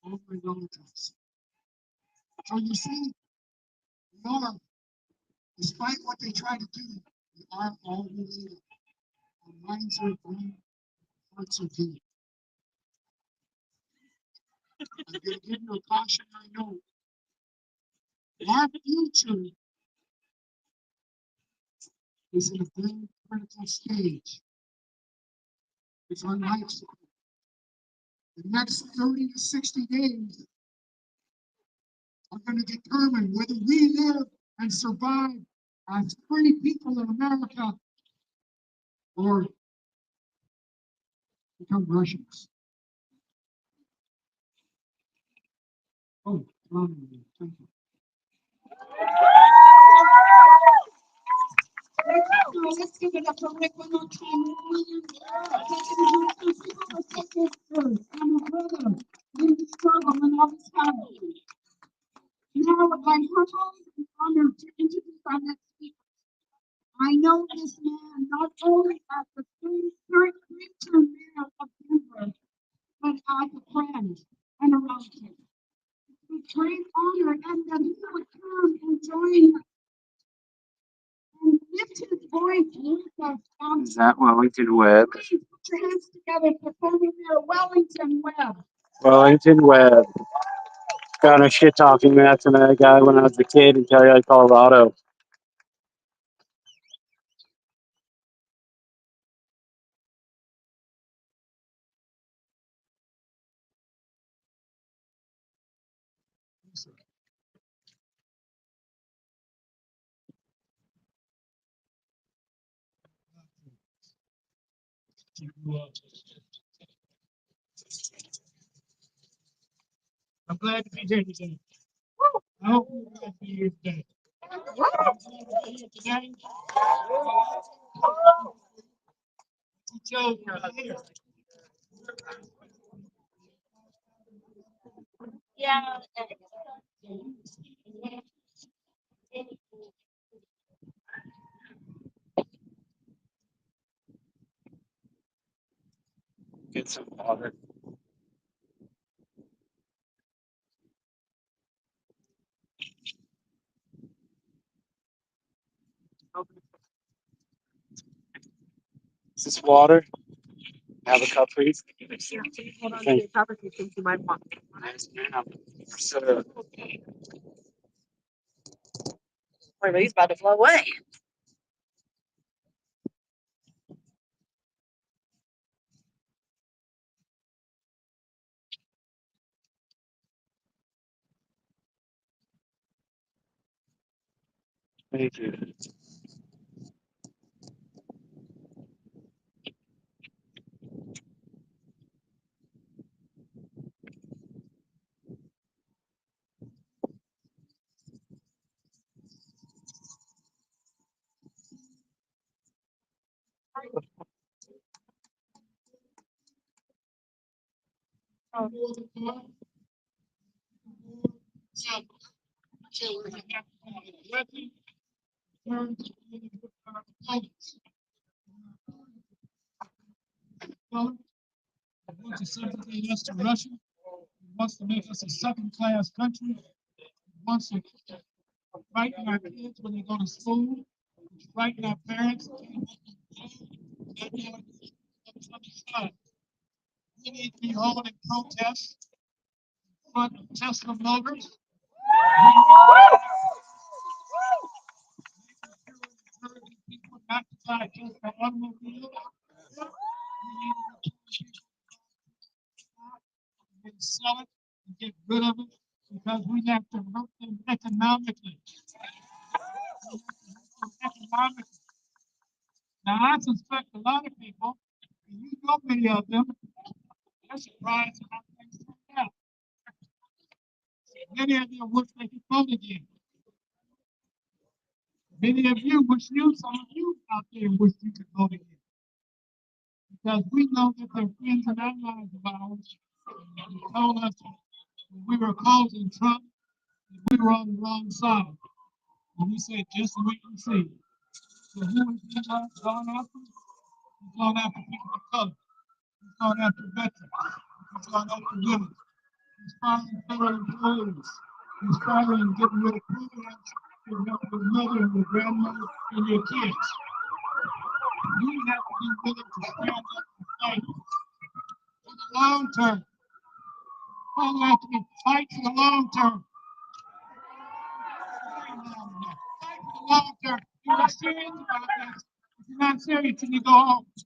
all my relatives. So you see, we are, despite what they try to do, we are all related. Our minds are green, hearts are deep. I'm going to give you a cautionary note. Our future is in a very critical stage. It's our life support. The next 30 to 60 days are going to determine whether we live and survive as free people in America or become Russians. Oh, thank you. Let's give it up for Rick one more time. I'm a brother in the struggle and all this family. Now, I'm humbled and honored to introduce our next speaker. I know this man not only as the current term mayor of Denver, but as a friend and a relative. It's a great honor and that he would come and join us and lift his voice with us. Is that Wellington Webb? Please put your hands together for former Mayor Wellington Webb. Wellington Webb. Got a shit talking match from that guy when I was a kid in Telluride, Colorado. I'm glad to be here today. I hope you're glad to be here today. Joe, here. Yeah. Get some water. Is this water? Have a cup, please. Hold on to Thank your cup if you think you might want. Yes, ma'am. So, Wait, he's about to flow away. thank you. Russia. wants to make us a second-class country, wants to frighten our kids when they go to school, frighten our parents. We need to be holding protests in front of Tesla Motors. Encouraging people not to buy Tesla automobiles. We need to sell it and get rid of it because we have to hurt them economically. Economically. Now, I suspect a lot of people, and you know many of them, they're surprised at how things turned out. Many of them wish they could vote again. Many of you wish some of you out there wish you could vote again. Because we know that they're friends and allies of ours. They told us when we were opposing Trump that we were on the wrong side. And we said, just wait and see. So who is he going after? He's going after people of color. He's going after veterans. He's going after women. He's firing federal employees. He's firing and getting rid of programs for your mother and your grandmother and your kids. You have to be willing to stand up and fight for the long term. All have to fight for the long term. Fight for the long term. If you're serious about this, if you're not serious, you need to go home. If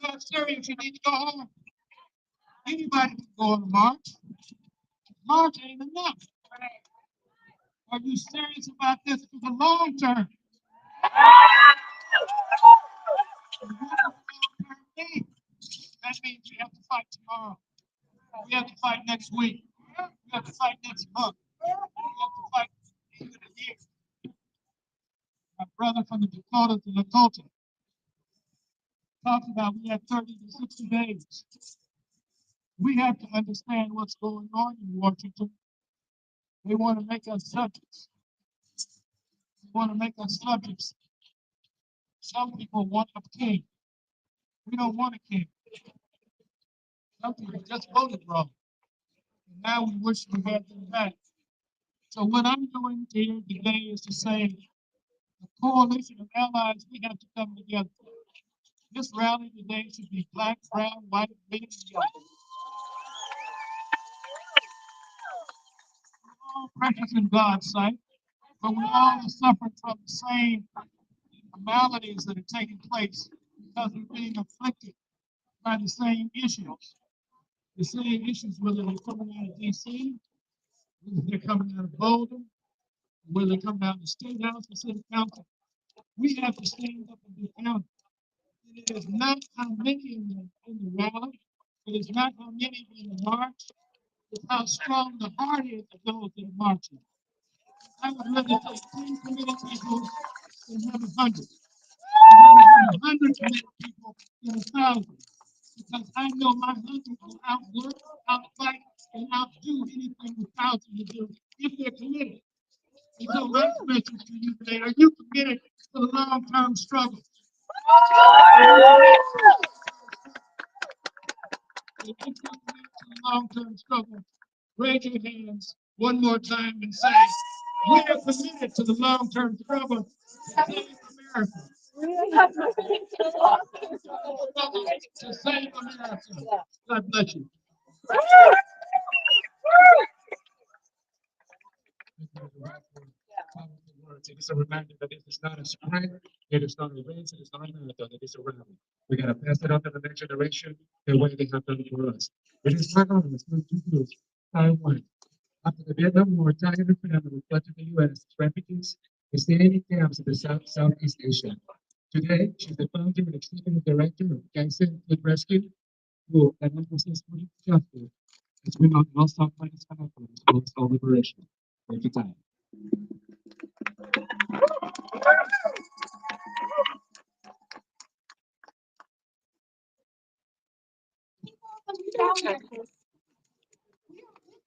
you're not serious, you need to go home. Anybody can go on a march. March ain't enough. Are you serious about this for the long term? That means we have to fight tomorrow. We have to fight next week. We have to fight next month. We have to fight even a year. My brother from the Dakotas and Lakota talked about we have 30 to 60 days. We have to understand what's going on in Washington. They want to make us subjects. They want to make us subjects. Some people want a king. We don't want a king. Some people just voted wrong. And now we wish we had them back. So what I'm doing here today is to say, a coalition of allies, we have to come together. This rally today should be black, brown, white, red, and yellow. We're all precious in God's sight, but we all are suffering from the same maladies that are taking place because we're being afflicted by the same issues. The same issues, whether they're coming out of D.C., whether they're coming out of Boulder, whether they're coming out of the State House or City Council. We have to stand up and be counted. It is not how many in the rally, it is not how many in the march, it's how strong the heart is of those that are marching. I would rather take 10 committed people than have 100. I'd rather have 100 committed people than 1,000. Because I know my 100 will outwork, outfight, and outdo anything the 1,000 will do if they're committed. And so my message to you today, are you committed to the long-term struggle? If you're committed to the long-term struggle, raise your hands one more time and say, we are committed to the long-term struggle to save America. To save America. God bless you. It is a reminder that it is not a sprint, it is not a race, it is not a marathon, it is a rally. We gotta pass it on to the next generation the way they have done it for us. It is not honest to choose Taiwan. After the Vietnam War, Thailand family fled to the U.S. as refugees and stayed in camps in the Southeast Asia. Today, she's the founder and executive director of Gangster Food Rescue, who advocates for justice, as we know, no stop fighting towards all liberation. Thank you, time.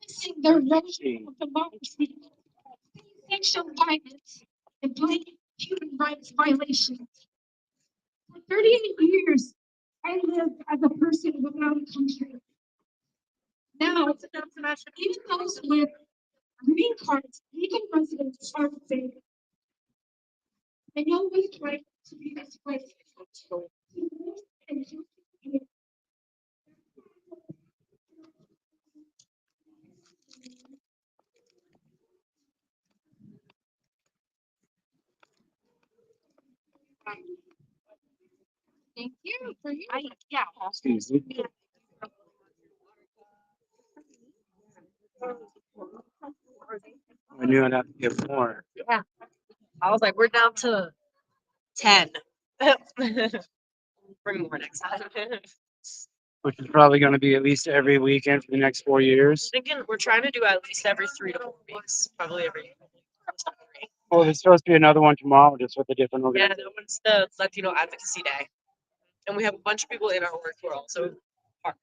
Witnessing the erosion of democracy, sexual violence, and blatant human rights violations. For 38 years, I lived as a person without a country. Now, even those with green cards, legal residents are safe. I know we try to be this way. Thank you for your. Yeah. Easy. I knew I'd have to get more. I was like, we're down to 10. Bring more next time. Which is probably going to be at least every weekend for the next 4 years. Thinking we're trying to do at least every 3 to 4 weeks, probably every. Well, there's supposed to be another one tomorrow, just with a different Yeah, organization. that one's the Latino Advocacy Day, and we have a bunch of people in our work who are also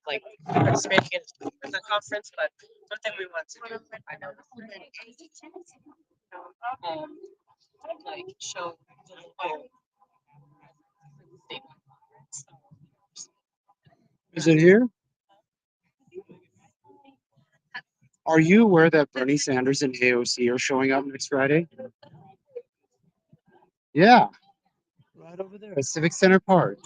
like participating in that conference. But one thing we want to do, I know, like show the whole statement. Is it here? Are you aware that Bernie Sanders and AOC are showing up next Friday? Yeah. Right over there at Civic Center Park.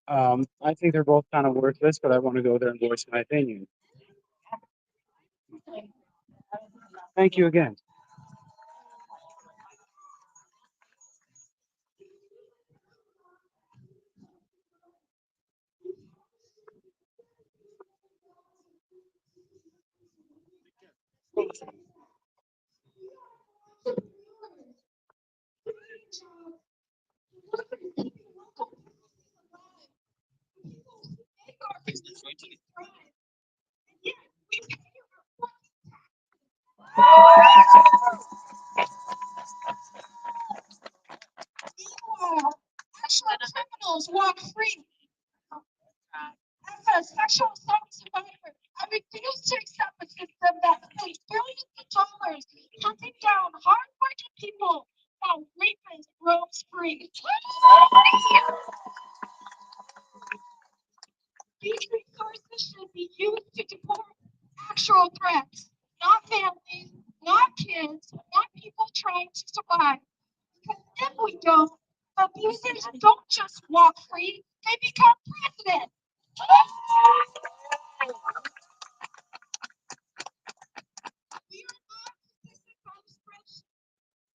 I think they're both kind of worthless, but I want to go there and voice my opinion. Thank you again. Sexual criminals walk free. As a sexual assault survivor, I refuse to accept a system that pays billions of dollars hunting down hardworking people while rapists roams free. These resources should be used to deport actual threats, not families, not kids, not people trying to survive. Because if we don't, the abusers don't just walk free, they become president. We are not statistics on a spreadsheet.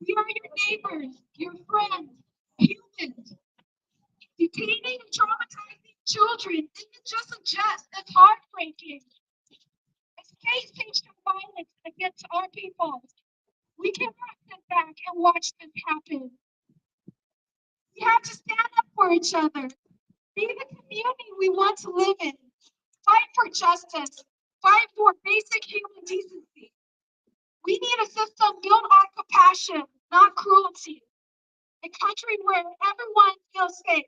We are your neighbors, your friends, humans. Detaining and traumatizing children isn't just a jest, it's heartbreaking. It's case-patient violence against our people. We cannot sit back and watch this happen. We have to stand up for each other. Be the community we want to live in. Fight for justice. Fight for basic human decency. We need a system built on compassion, not cruelty. A country where everyone feels safe,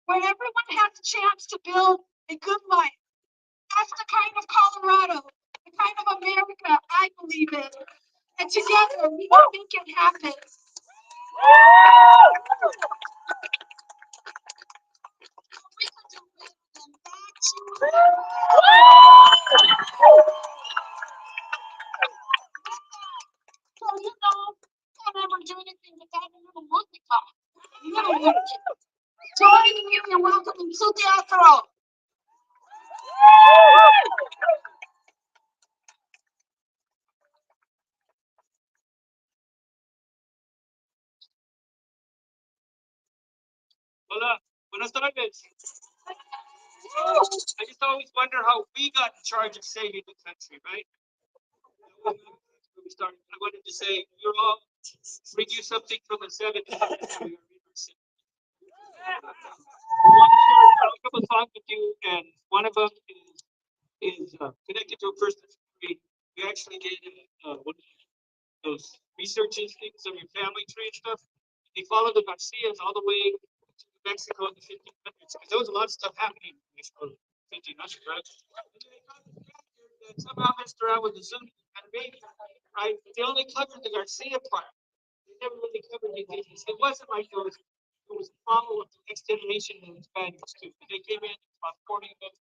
where everyone has a chance to build a good life. That's the kind of Colorado, the kind of America I believe in. And together we can make it happen. We can do better than that. So you know, I'll never do anything without a little música. Join me and welcome to Teatro. Hola, buenas tardes. I just always wonder how we got in charge of saving the country, right? When we started, I wanted to say, you're all, bring you something from the 70s. We want to share a couple songs with you, and one of them is connected to a person we actually did one of those researches things on your family tree and stuff. They followed the Garcias all the way to Mexico in the 1500s, because there was a lot of stuff happening in Mexico in the 1500s, right? And then they got the fact that somehow messed around with the Zoom and maybe, right? But they only covered the Garcia part. They never really covered the indigenous. It wasn't like those it was a follow-up to Next Generation and the Spaniards too. They came in about 40 of them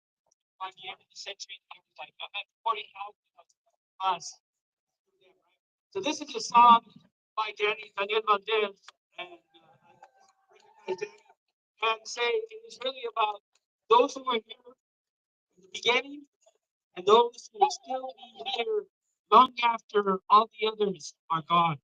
by the end of the century. There was like 40,000 of us. So this is a song by Daniel Valdez, and and say it was really about those who were here in the beginning and those who will still be here long after all the others are gone.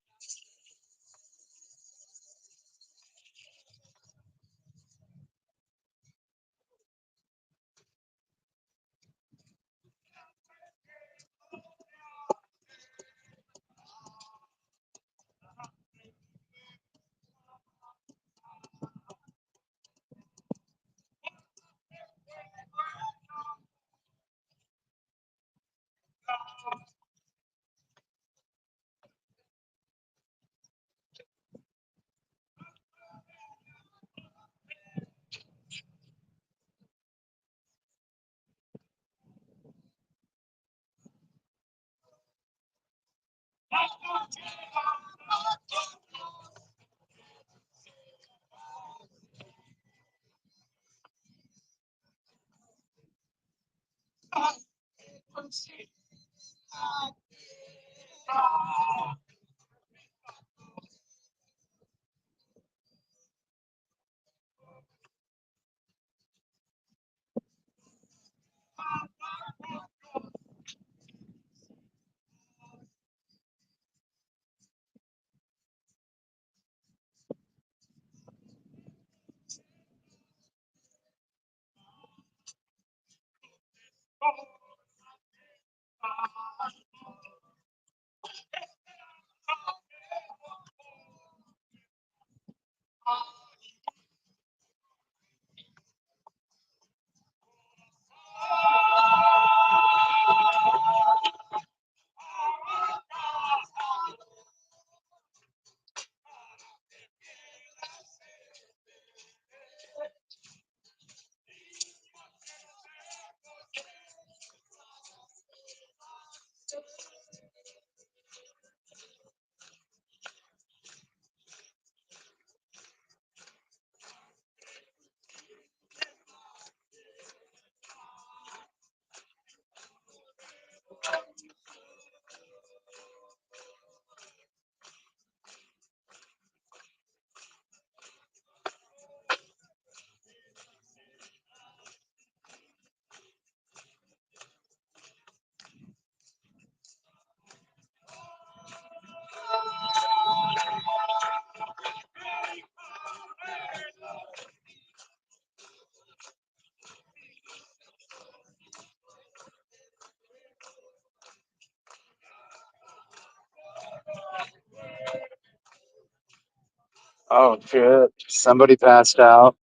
Oh shit! Somebody passed out.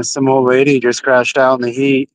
Some old lady just crashed out in the heat.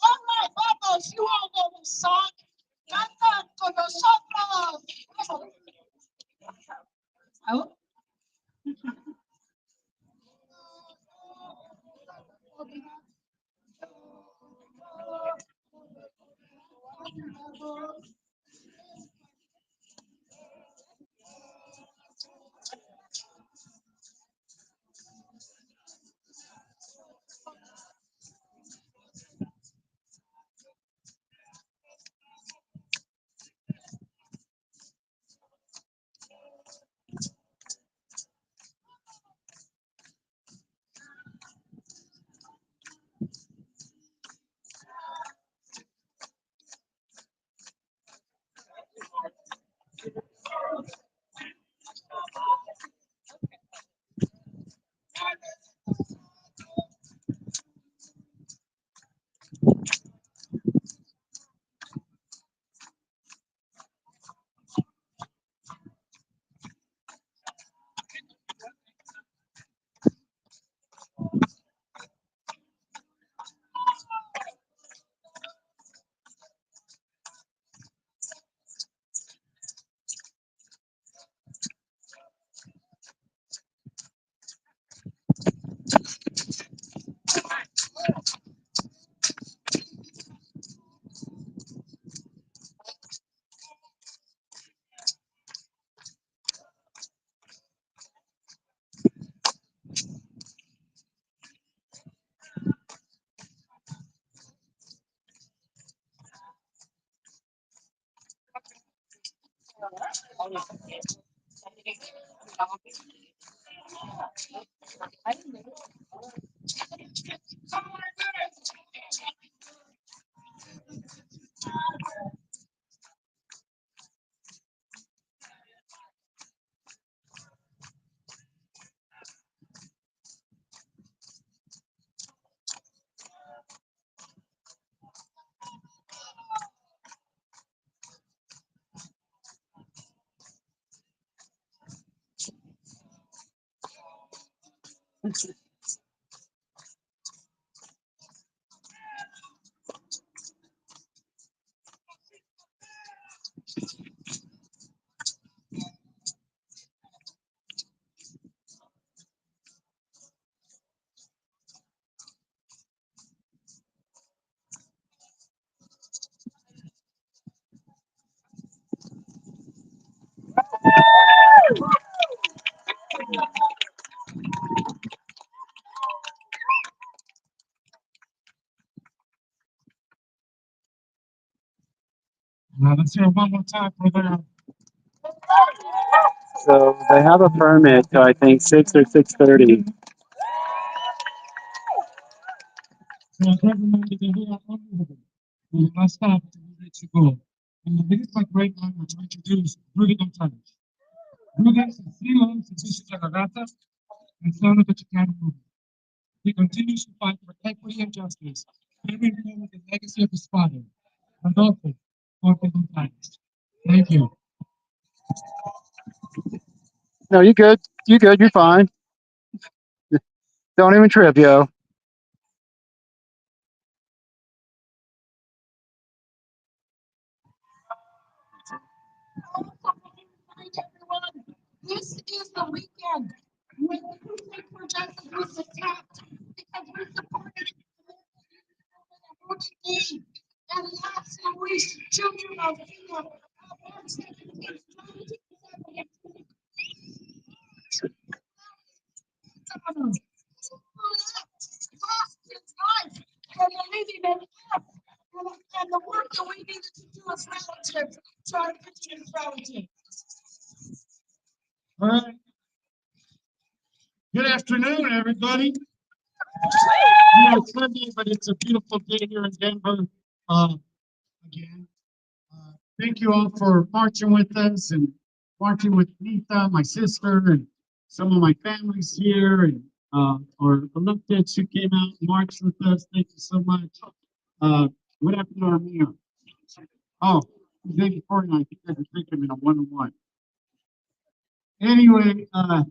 All right, vamos, you all know the song. Canta con nosotros. Oh. Now, let's hear it one more time for the, So they have a permit till I think 6 or 6:30. government that they are unmovable. We must stop to let you go. And I think it's like right now we're trying to introduce Rudy Gonzalez. Rudy is 3 months in Bishop Jaragata and son of the Chicano movement. He continues to fight for equity and justice, carrying forward the legacy of his father, Rodolfo Jorge Gonzalez. Thank you. No, you good. You good. You're fine. Don't even trip, yo. This is the weekend when the Crusade for Justice was attacked because we supported Portuguese and last generation children of March 17th, 1970. Lost his life for believing in us and the work that we needed to do as relatives to our Christian relatives. All right. Good afternoon, everybody. It's Sunday, but it's a beautiful day here in Denver. Again, thank you all for marching with us and marching with Nita, my sister, and some of my families here, and our electeds who came out and marched with us. Thank you so much. What happened to our mayor? Oh, he's 84 and I think I can take him in a one-on-one. Anyway,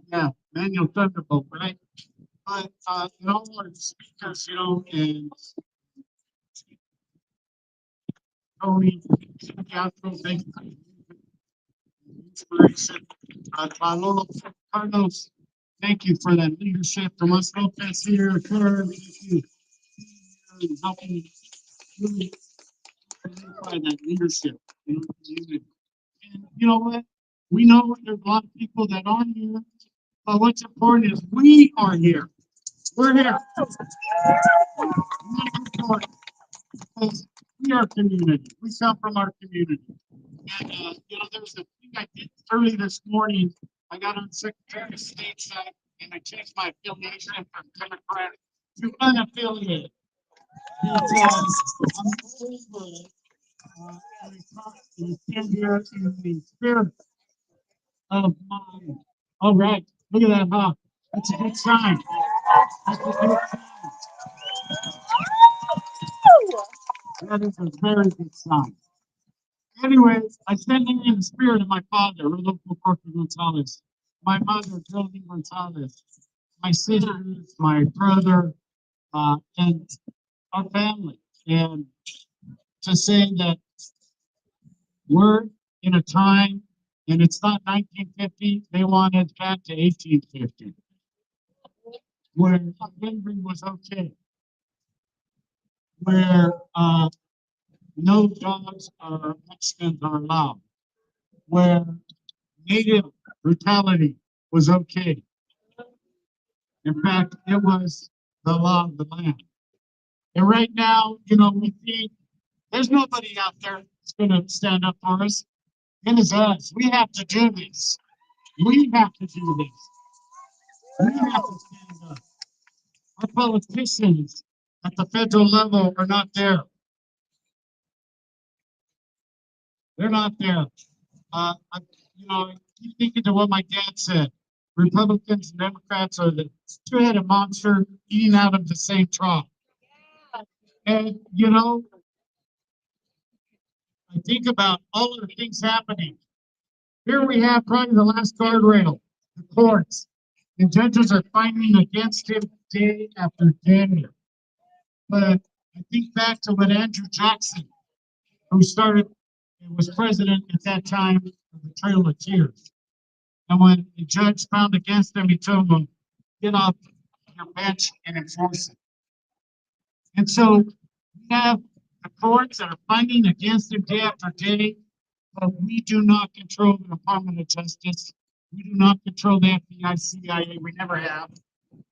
yeah, Manuel Thunderbolt, right? But and all our speakers, you know, and Tony, Castro, thank you for the inspiration. Manolo, Carlos, thank you for that leadership from us Lopez here. Kurt, thank you for helping really solidify that leadership. You know, and you know what? We know there's a lot of people that aren't here, but what's important is we are here. We're here. Because we are community. We come from our community. And, you know, there was a thing I did early this morning. I got on Secretary of State's side and I changed my affiliation from Democrat to unaffiliated. Because I'm over it. And I talk and stand here in the spirit of mine. All right. Look at that, huh? That's a good sign. That's a good sign. That is a very good sign. Anyways, I stand here in the spirit of my father, Rodolfo Jorge Gonzalez, my mother, Geraldine Gonzalez, my sisters, my brother, and our family. And to say that we're in a time, and it's not 1950, they wanted back to 1850, where slavery was okay, where no dogs or Mexicans are allowed, where native brutality was okay. In fact, it was the law of the land. And right now, you know, we think there's nobody out there that's going to stand up for us. It is us. We have to do this. We have to do this. We have to stand up. Our politicians at the federal level are not there. They're not there. I keep thinking to what my dad said. Republicans and Democrats are the two-headed monster eating out of the same trough. And, I think about all of the things happening. Here we have probably the last guardrail, the courts. And judges are fighting against him day after day. But I think back to what Andrew Jackson, who was president at that time of the Trail of Tears. And when the judge found against him, he told him, get off your bench and enforce it. And so we have the courts that are fighting against him day after day, but we do not control the Department of Justice. We do not control the FBI, CIA. We never have.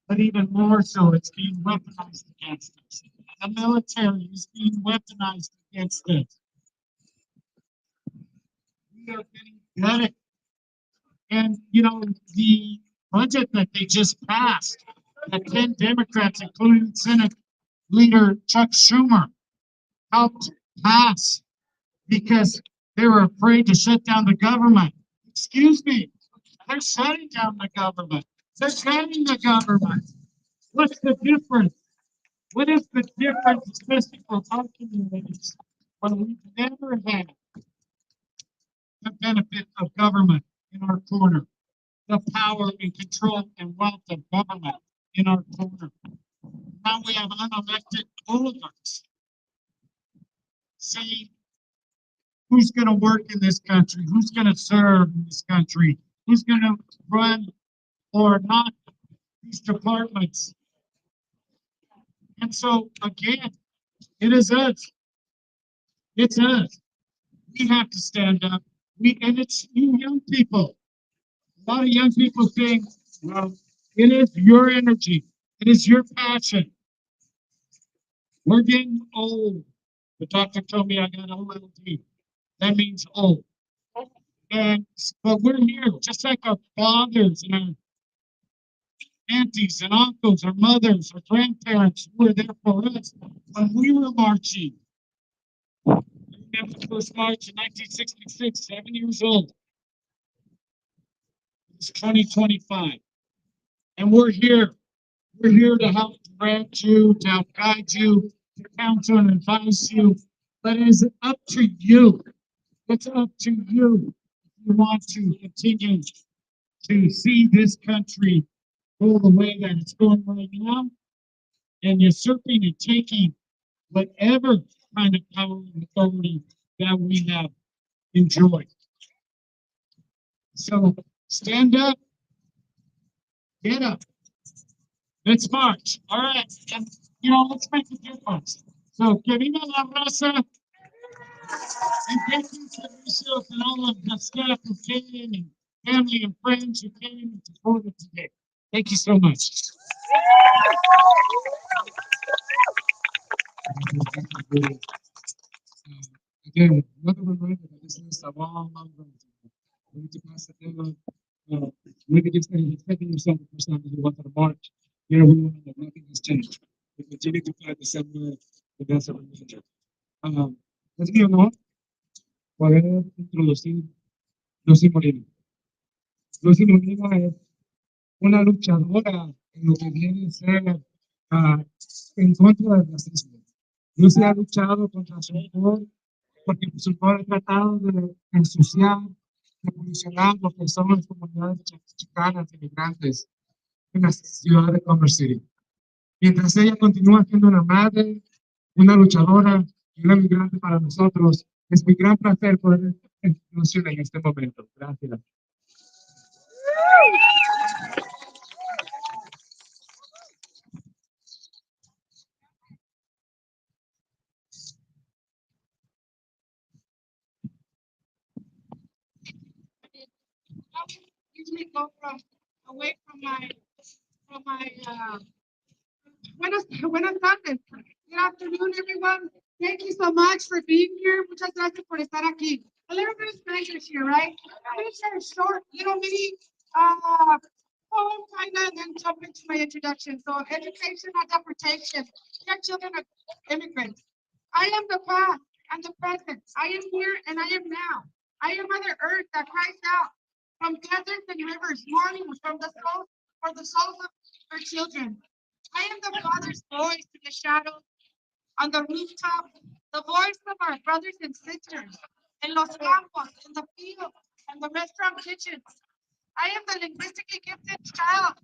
But even more so, it's being weaponized against us. The military is being weaponized against us. We are getting gutted. And, the budget that they just passed, the 10 Democrats, including Senate Leader Chuck Schumer, helped pass because they were afraid to shut down the government. Excuse me, they're shutting down the government. They're shutting the government. What's the difference? What is the difference, especially for our communities, when we've never had the benefit of government in our corner, the power and control and wealth of government in our corner? Now we have unelected oligarchs. See who's going to work in this country, who's going to serve in this country, who's going to run or not these departments. And so, again, it is us. It's us. We have to stand up. And it's you young people. A lot of young people saying, well, it is your energy. It is your passion. We're getting old. The doctor told me I got OLD. That means old. But we're here, just like our fathers and our aunties and uncles, our mothers, our grandparents who were there for us when we were marching. I remember the first march in 1966, 7 years old. It's 2025. And we're here. We're here to help direct you, to help guide you, to counsel and advise you. But it is up to you. It's up to you if you want to continue to see this country go the way that it's going right now, and usurping and taking whatever kind of power and authority that we have enjoyed. So stand up, get up. Let's march. All right. And, let's make a difference. So, que viva la raza. And thank you to Lucio and all of the staff who came and family and friends who came and supported today. Thank you so much. Again, another reminder that this is a long road. We need to pass the deadline. Maybe just expecting yourself the first time that you want to march. We know that nothing has changed. We continue to fight the same way the best of the es mi honor poder introducir Lucy Molina. Lucy Molina es una luchadora en lo que viene a ser en contra del racismo. Lucy ha luchado contra su autor porque su autor ha tratado de ensuciar, de posicionar lo que son las comunidades chicanas inmigrantes en la ciudad de Commerce City. Mientras ella continúa siendo una madre, una luchadora y una migrante para nosotros, es mi gran placer poder introducirla en este momento. Gracias. Usually go away from my buenas tardes. Good afternoon, everyone. Thank you so much for being here. Muchas gracias por estar aquí. A little bit of Spanish here, right? I'm going to share a short little mini poem kind of and then jump into my introduction. So education and deportation. We are children of immigrants. I am the past and the present. I am here and I am now. I am Mother Earth that cries out from deserts and rivers, mourning from the soul for the souls of her children. I am the Father's voice in the shadows, on the rooftop, the voice of our brothers and sisters, in los campos, in the fields, and the restaurant kitchens. I am the linguistically gifted child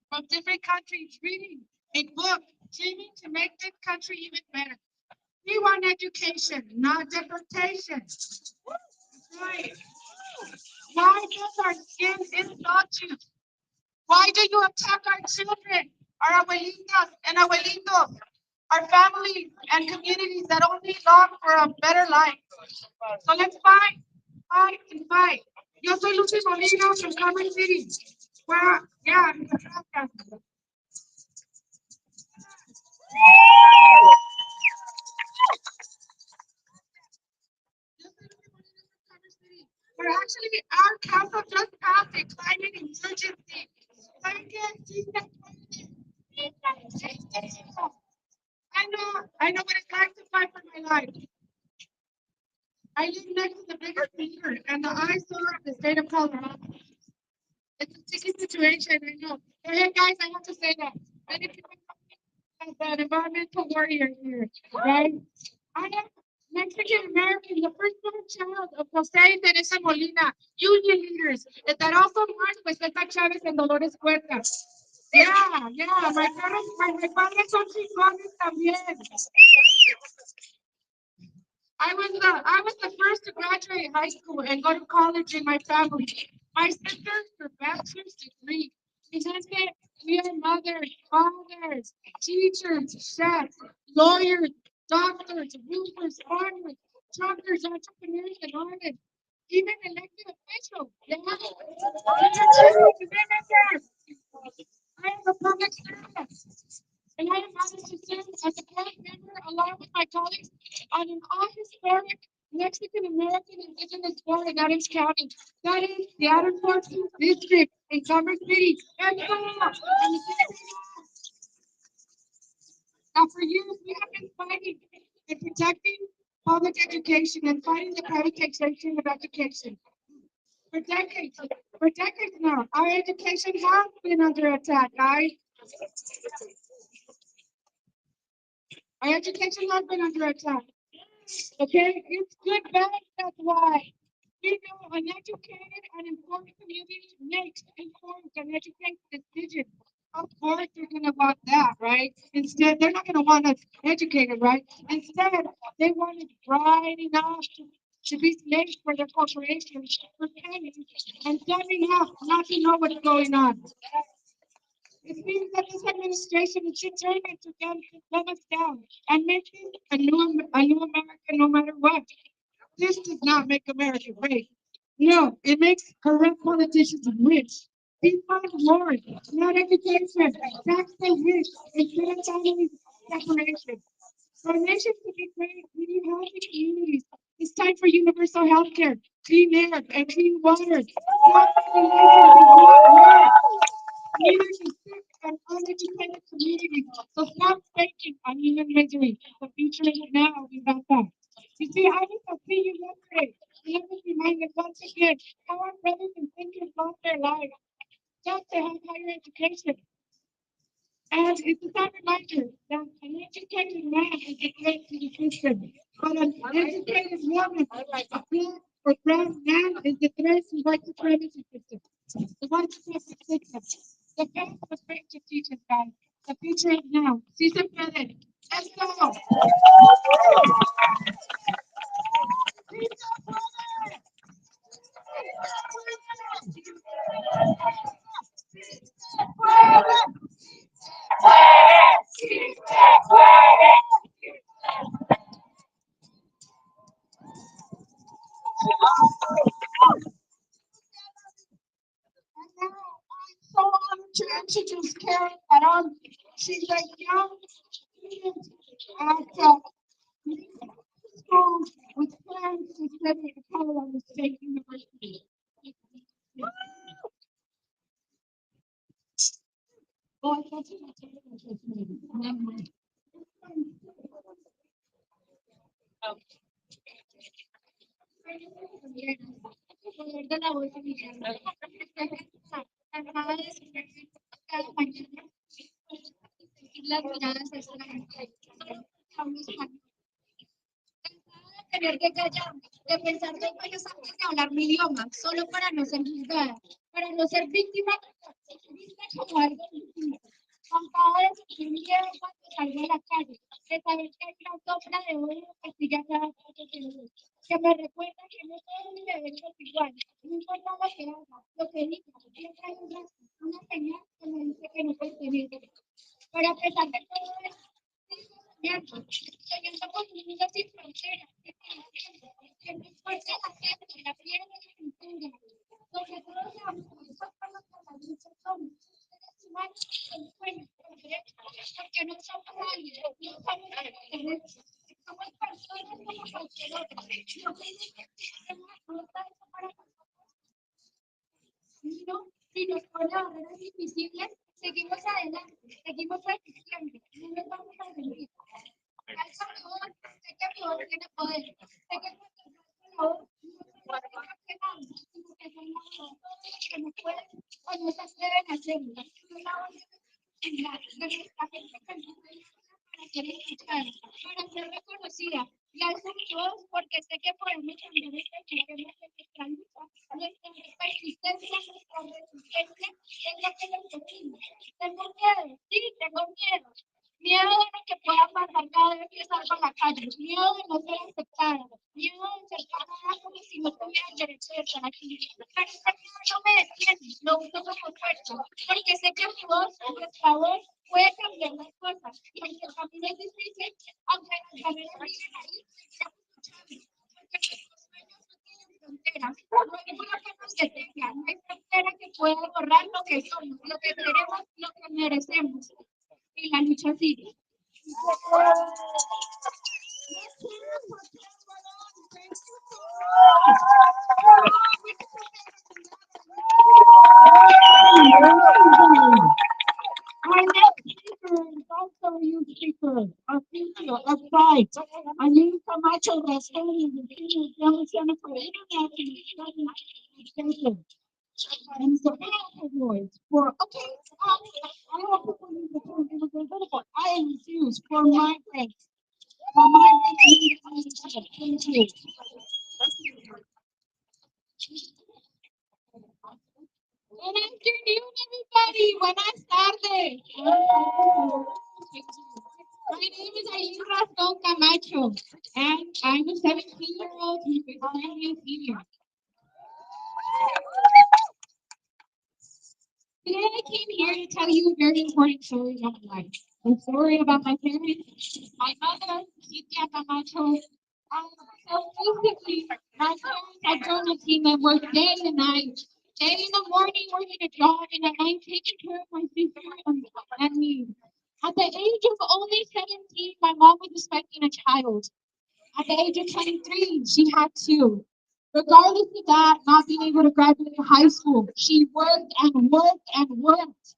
from different countries reading a book, dreaming to make this country even better. We want education, not deportation. Right. Why does our skin insult you? Why do you attack our children, our abuelitas and abuelitos, our families and communities that only long for a better life? So let's fight, fight, and fight. Yo soy Lucy Molina from Commerce City. Well, yeah. We're actually, our council just passed a climate emergency. I know what it's like to fight for my life. I live next to the biggest leader and the eyesore of the state of Colorado. It's a sticky situation, I know. So hey guys, I have to say that. Many people as an environmental warrior here, right? I am Mexican American, the firstborn child of Jose and Teresa Molina, union leaders, that also marched with Cesar Chavez and Dolores Huerta. Yeah, my padres son chingones también. I was the first to graduate high school and go to college in my family. My sisters for bachelor's degree. Mi gente, we are mothers, fathers, teachers, chefs, lawyers, doctors, roofers, farmers, truckers, entrepreneurs, and artists, even elected officials. Yeah. I am a public servant, and I am honored to serve as a board member along with my colleagues on an all-historic Mexican American Indigenous Board in Adams County. That is the Adams 14th District in Commerce City. And now, for years, we have been fighting and protecting public education and fighting the privatization of education. For decades now, our education has been under attack, guys. Our education has been under attack. Okay, it's good, bad, that's why. We know an educated and informed community makes informed and educated decisions. Of course, they're gonna want that, right? Instead, they're not gonna want us educated, right? Instead, they want us bright enough to be slaves for their corporations, for pennies, and dumb enough not to know what's going on. It means that this administration is determined to dumb us down and make this a new America no matter what. This does not make America great. No, it makes corrupt politicians rich. We find wars, not education, tax the rich, instead of family separation. For a nation to be great, we need healthy communities. It's time for universal health care, clean air, and clean water. Stop the leaders in sick and uneducated communities. So stop thinking on human misery. The future is now. We got that. You see, I was to see you yesterday. Let me remind us once again how our brothers and sisters lost their lives just to have higher education. And it's a sad reminder that an educated man is a threat to the system, but an educated woman, a black or brown man, is the threat to white supremacy system. The white supremacy system. The past was great to teach us, guys. The future is now. See some credit. Let's go. I'm so honored to introduce Karen Aron. She's a young student at and she studied at Colorado State University. Oh, I thought you had to do this with me. Never mind. Oh. De la bolsa mexicana. Acaba de despertar cada mañana y las miradas extrañas. Tener que callarme, de pensar 2 años antes de hablar mi idioma, solo para no ser juzgada, para no ser víctima vista como algo distinto. Cansada de sentir miedo cuando salgo a la calle, de saber que hay una sombra de odio que sigue a cada paso que doy, que me recuerda que no todos mis derechos iguales, no importa lo que haga, lo que diga, siempre hay un rastro, una señal que me dice que no pertenece. Pero a pesar de todo esto, soñando con un mundo sin fronteras, que no importa la gente, la piel de la cultura, donde todos seamos nosotros por la lucha somos seres humanos con sueños, con derechos, porque no somos nadie, no somos derechos, somos personas como cualquier otra. Lo que dice que no importa eso para nosotros, si nos pone barreras invisibles, seguimos adelante, seguimos resistiendo, no nos vamos a rendir. Alza mi voz, sé que mi voz tiene poder, sé que cuando alzo la voz, no se que nada, sino que somos todos los que no pueden o no se atreven a hacerlo. Una voz de nuestra gente que no puede para ser escuchada, para ser reconocida. Y alzo mi voz porque sé que podemos cambiar este sistema de nuestra lucha, nuestra persistencia, nuestra resistencia es lo que nos define. Tengo miedo, sí, tengo miedo. Miedo de lo que pueda pasar cada vez que salgo a la calle, miedo de no ser aceptada, miedo de ser tratada como si no tuviera derecho de estar aquí. Pero ese miedo no me detiene, lo uso como fuerza, porque sé que mi voz, nuestra voz, puede cambiar las cosas. Y aunque el camino es difícil, aunque las barreras siguen ahí, seguiremos luchando, porque nuestros sueños no tienen fronteras. No hay muro que nos detenga, no hay frontera que pueda borrar lo que somos, lo que queremos, lo que merecemos. Y la lucha sigue. Our next speaker is also a youth speaker, a future, a fight. Aline Camacho Rasconi, the senior young center for international studies and it's a powerful voice for I don't want to use the term immigrant, but I am refused for migrants. For migrants, thank you. Good afternoon, everybody. Buenas tardes. My name is Aline Rascon Camacho, and I'm a 17-year-old senior. Today I came here to tell you a very important story about my life. A story about my parents, my mother, Cynthia Camacho. So basically, my parents had grown a team and worked day and night. Day in the morning working a job and at night taking care of my sister and me. At the age of only 17, my mom was expecting a child. At the age of 23, she had two. Regardless of that, not being able to graduate high school, she worked and worked and worked.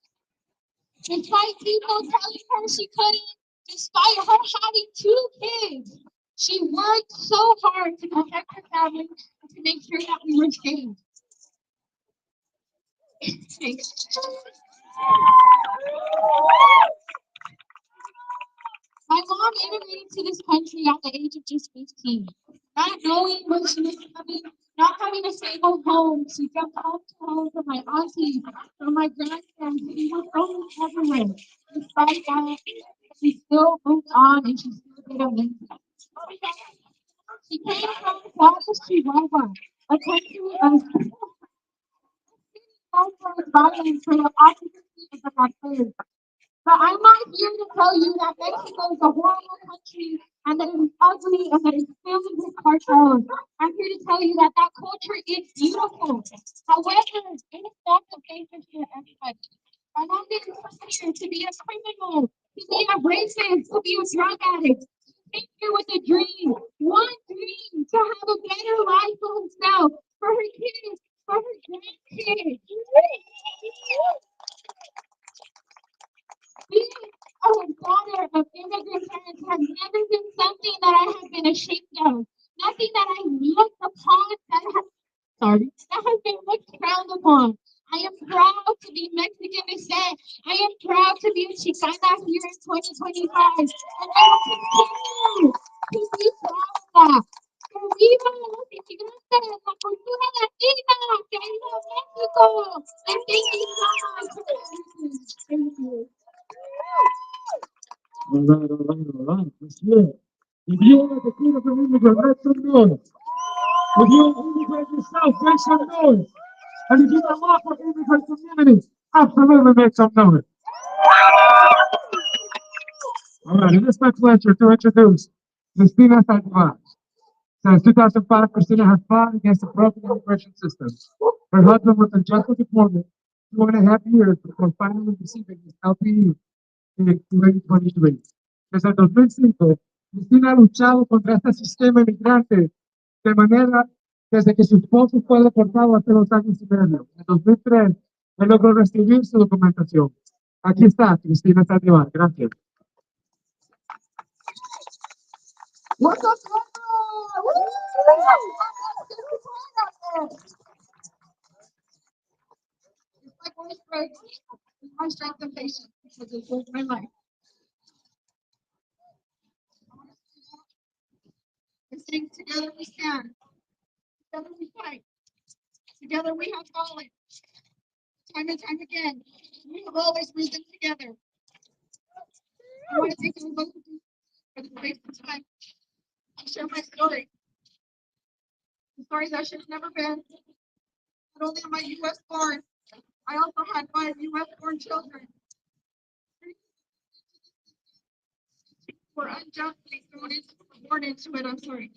Despite people telling her she couldn't, despite her having two kids, she worked so hard to protect her family and to make sure that we were safe. My mom immigrated to this country at the age of just 15. Not knowing where she was coming, not having a stable home, she jumped home to home from my auntie, from my grandparents, she was going everywhere. Despite that, she still moved on and she still did amazing. She came from Guadalajara, Chihuahua, a country of violence where the occupancy is about third. But I'm not here to tell you that Mexico is a horrible country and that it is ugly and that it's filled with cartels. I'm here to tell you that that culture is beautiful. However, it is not the basis for everybody. I'm not here to be a criminal, to be a racist, to be a drug addict. came here with a dream, one dream to have a better life for herself, for her kids, for her grandkids. Being a daughter of immigrant parents has never been something that I have been ashamed of. Nothing that I looked upon that has been looked frowned upon. I am proud to be Mexican descent. I am proud to be a Chicana here in 2025. And I will continue to be proud of that. Que viva los inmigrantes, la cultura latina, que viva México. And thank you so much for listening. Thank you. All right, all right, all right. That's good. If you are the kid of an immigrant, make some noise. If you're an immigrant yourself, make some noise. And if you're a local immigrant community, absolutely make some noise. All right, it is my pleasure to introduce Cristina Sandoval. Since 2005, Cristina has fought against the broken immigration system. Her husband was in justice deported 2.5 years before finally receiving his LPE en 2023. Desde el 2005, Cristina ha luchado contra este sistema inmigrante de manera desde que su esposo fue deportado hace 2 años y medio. En 2003, él logró recibir su documentación. Aquí está Cristina Sandoval. Gracias. What's up, my voice breaks. My strength and patience because it saved my life. We're saying together we stand. Together we fight. Together we have fallen. Time and time again, we have always risen together. I want to thank you both for the space and time to share my story. The stories I should have never been. Not only am I U.S. born, I also had 5 U.S. born children who were unjustly born into it. I'm sorry.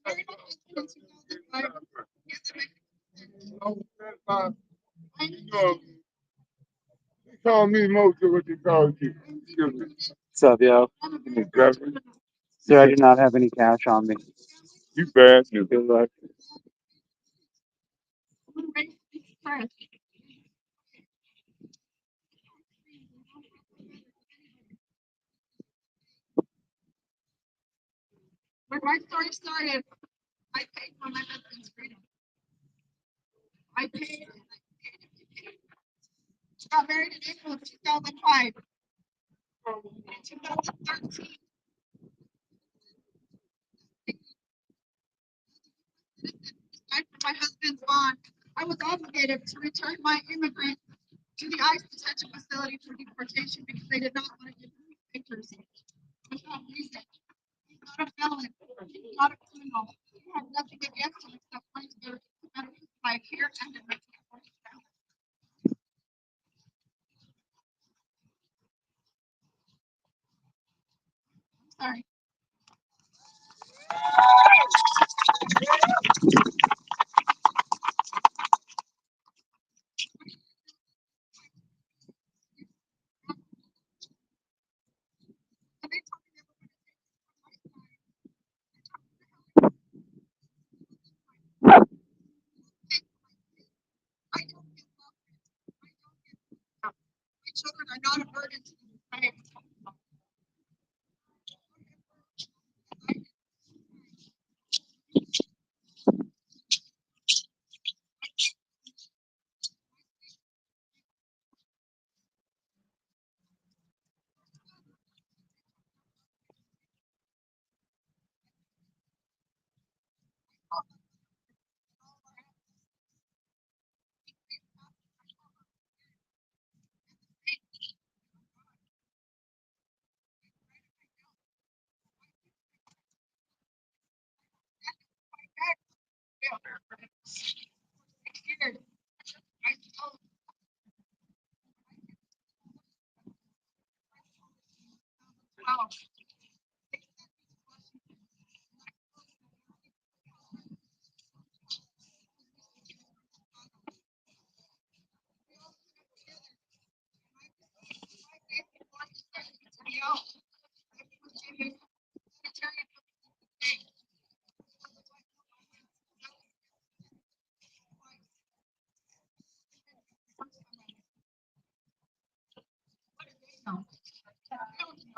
Married my husband in 2005. They call me most of what they call you. Excuse me. What's up, yo? Governor, Sir, I do not have any cash on me. you bad news. Good luck. When my story started, I paid for my husband's freedom. I paid and I paid and I paid. Got married in April of 2005. In 2013, I for my husband's bond, I was obligated to return my immigrant to the ICE detention facility for deportation because they did not want to give me papers without reason. He's not a felon. He's not a criminal. He had nothing against him except wanting to better his life here and in Mexico. Sorry. And they told me they were going to take me from my side. I don't get love. I don't get love. My children are not a burden to the society.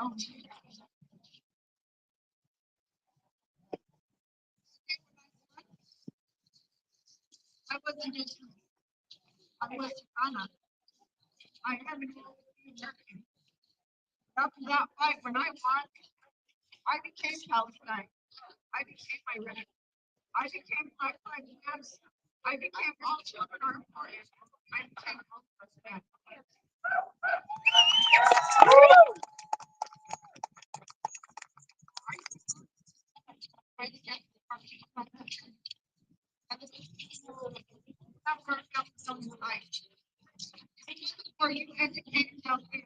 Oh. I wasn't just, I was Anna. I haven't. After that fight, when I won, I became Palestine. I became Iraq. I became Black Lives Matter. I became all children are important. I became all of us back. I became for you educate yourself here.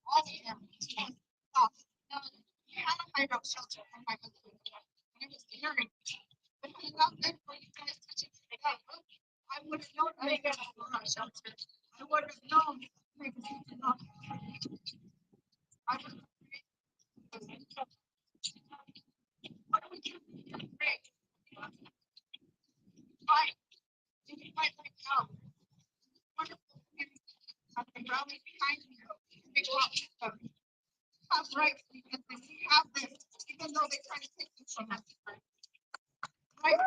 All of them. I got shelter from my husband. I was hearing. But it's not good for you guys to take it up. I would have known they got a shelter. I would have known they could take it up. I would have. What do we do? Fight. You can fight like hell. Wonderful. I can rally behind you. Big love. Have rights because we have them, even though they try to take them from us. Right?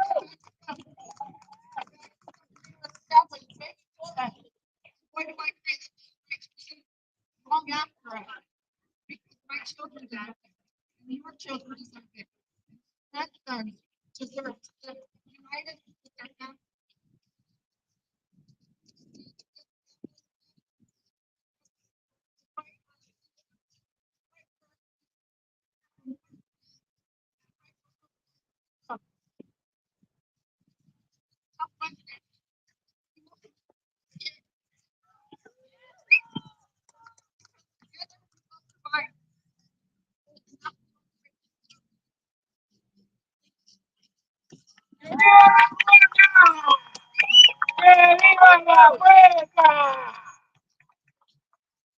Why do I create long after us? Because my children deserve it. And your children deserve it. That son deserves to live united with their family.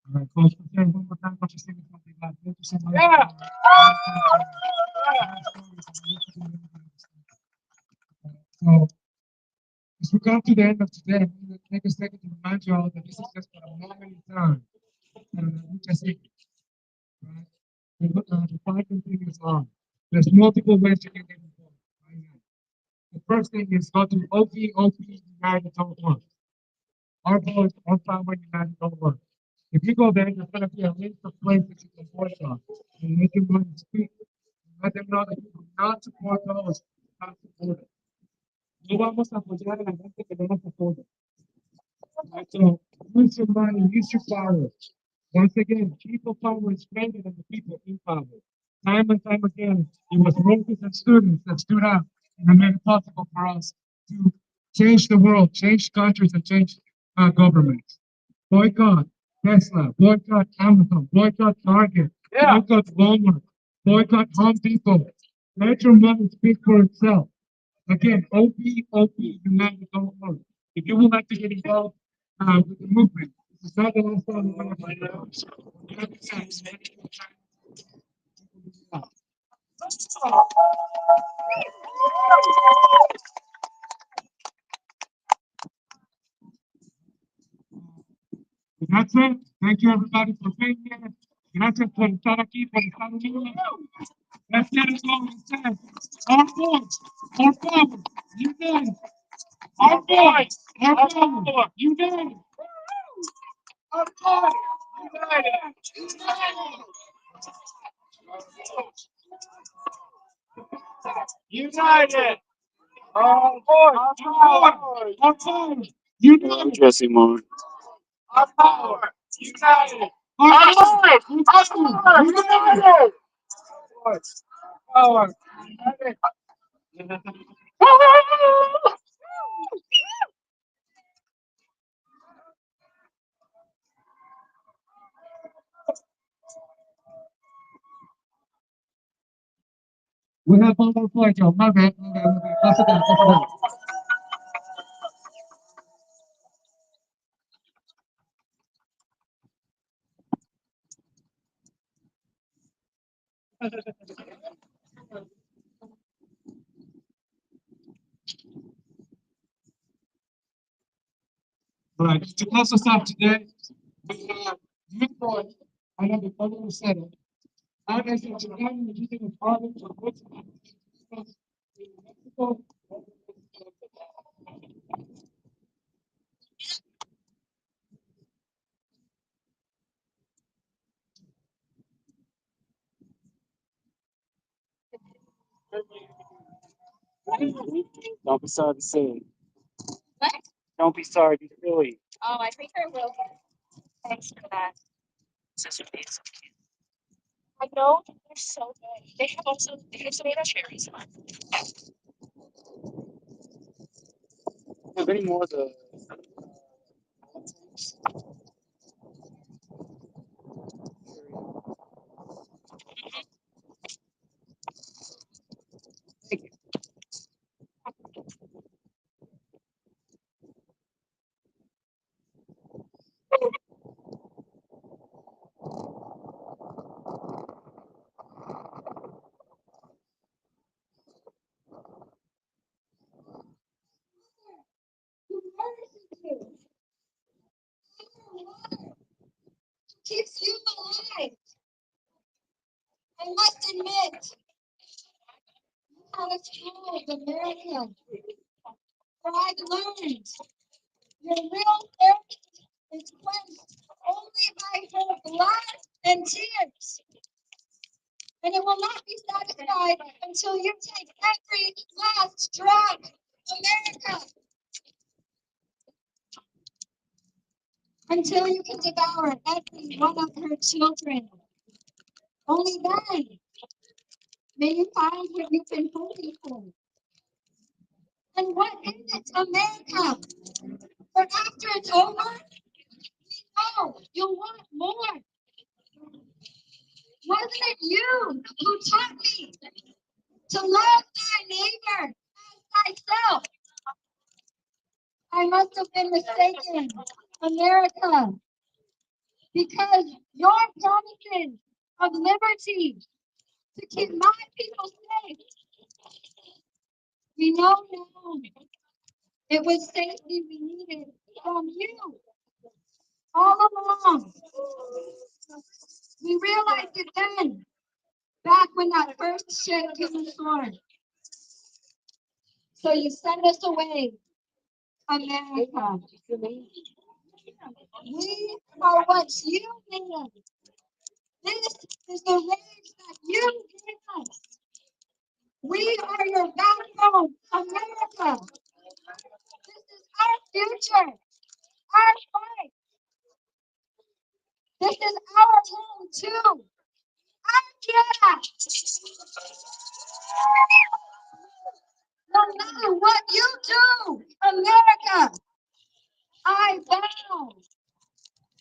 All right, folks, again, one more time, what you saying about the God. Thank you so much. So, as we come to the end of today, I'm going to take a second to remind you all that this is just for a moment in time. We just hit it, right? The fight continues on. There's multiple ways you can get involved. Right now. The first thing is go to OPUnited.org. Our voice, our power, united.org. If you go there, there's going to be a list of places you can voice on. And let them know you speak. Let them know that you do not support those who do not support it. No vamos a apoyar a la gente que no nos apoya. Right, so use your money, use your power. Once again, people power is greater than the people in power. Time and time again, it was workers and students that stood up and made it possible for us to change the world, change countries, and change governments. Boycott Tesla, boycott Amazon, boycott Target, boycott Walmart, boycott Home Depot. Let your money speak for itself. Again, OPUnited.org. If you would like to get involved with the movement, this is not the last time we're going to find out. That's it. Thank you, everybody, for being here. Gracias por estar aquí, por estar unidos. Let's get it going. It says, our voice, our power, united. Our voice, our power, united. Our voice, united. United. Our voice, our power, our power, united. Jesse Moon. Our power, united. Our voice, our power, united. Power, united. We have one more point, Joe. My bad. Pass it down, pass it down. All right, to close us off today, we have youth boy. I know the governor said it. How does it Japan using a product of what's in Mexico? Don't be sorry to say. What? Don't be sorry to be silly. Oh, I think I will. Thanks for that. I know they're so good. They have some other cherries. Have any more of the Keeps you alive. I must admit, how it's called America. For I've learned your real thirst is quenched only by her blood and tears. And it will not be satisfied until you take every last drop. America. Until you can devour every one of her children. Only then may you find what you've been hoping for. And what is it, America? For after it's over, we know you'll want more. Wasn't it you who taught me to love thy neighbor as thyself? I must have been mistaken, America, because your promises of liberty to keep my people safe, we know now it was safety we needed from you all along. We realized it then, back when that first ship came ashore. So you send us away, America. We are what you made. This is the rage that you gave us. We are your backbone, America. This is our future, our fight. This is our home too. Our tierra. No matter what you do, America, I bow.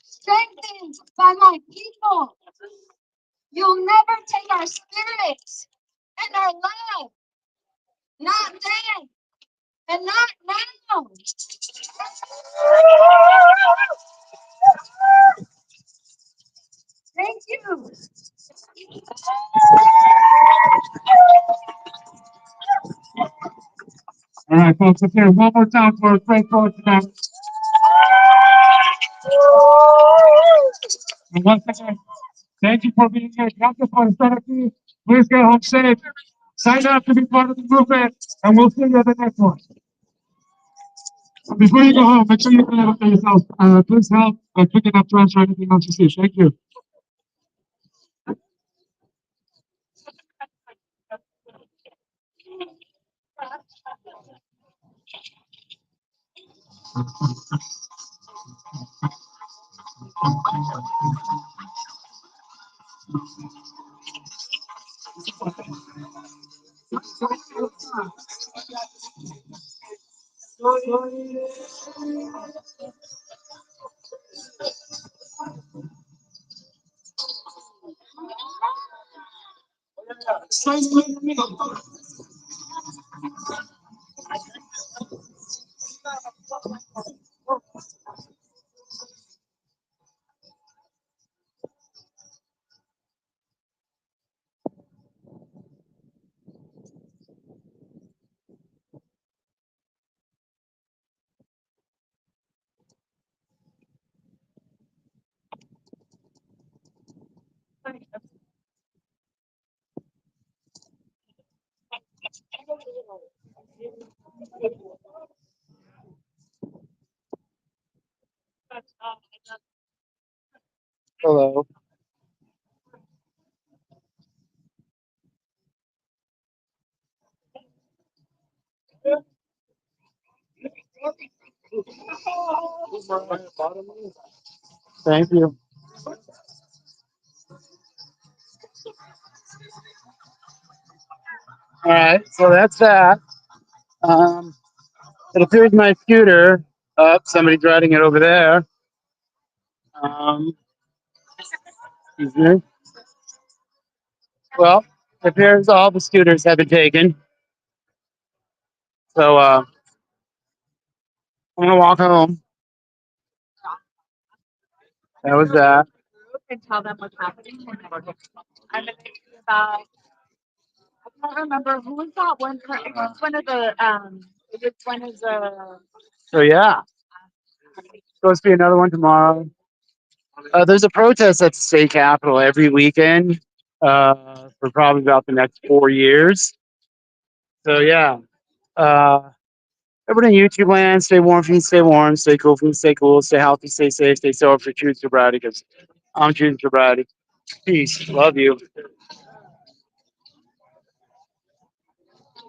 Strengthened by my people, you'll never take our spirit and our love. Not then, and not now. Thank you. All right, folks, let's hear it one more time for a great poet tonight. And once again, thank you for being here. Gracias por estar aquí. Please get home safe. Sign up to be part of the movement, and we'll see you at the next one. Before you go home, make sure you clean up after yourself. Please help by picking up trash or anything else you see. Thank you. Hello. Thank you. All right, so that's that. It appears my scooter. Somebody's riding it over there. Excuse me. Well, it appears all the scooters have been taken. So I'm gonna walk home. That was that. And tell them what's happening. I'm gonna think about, I can't remember, who was that one, it was one of the, it was one of the, So yeah, supposed to be another one tomorrow. There's a protest at the state capitol every weekend for probably about the next 4 years. So yeah, everybody in YouTube land, stay warm for you, stay warm, stay cool for you, stay cool, stay healthy, stay safe, stay sober for choosing sobriety because I'm choosing sobriety. Peace. Love you.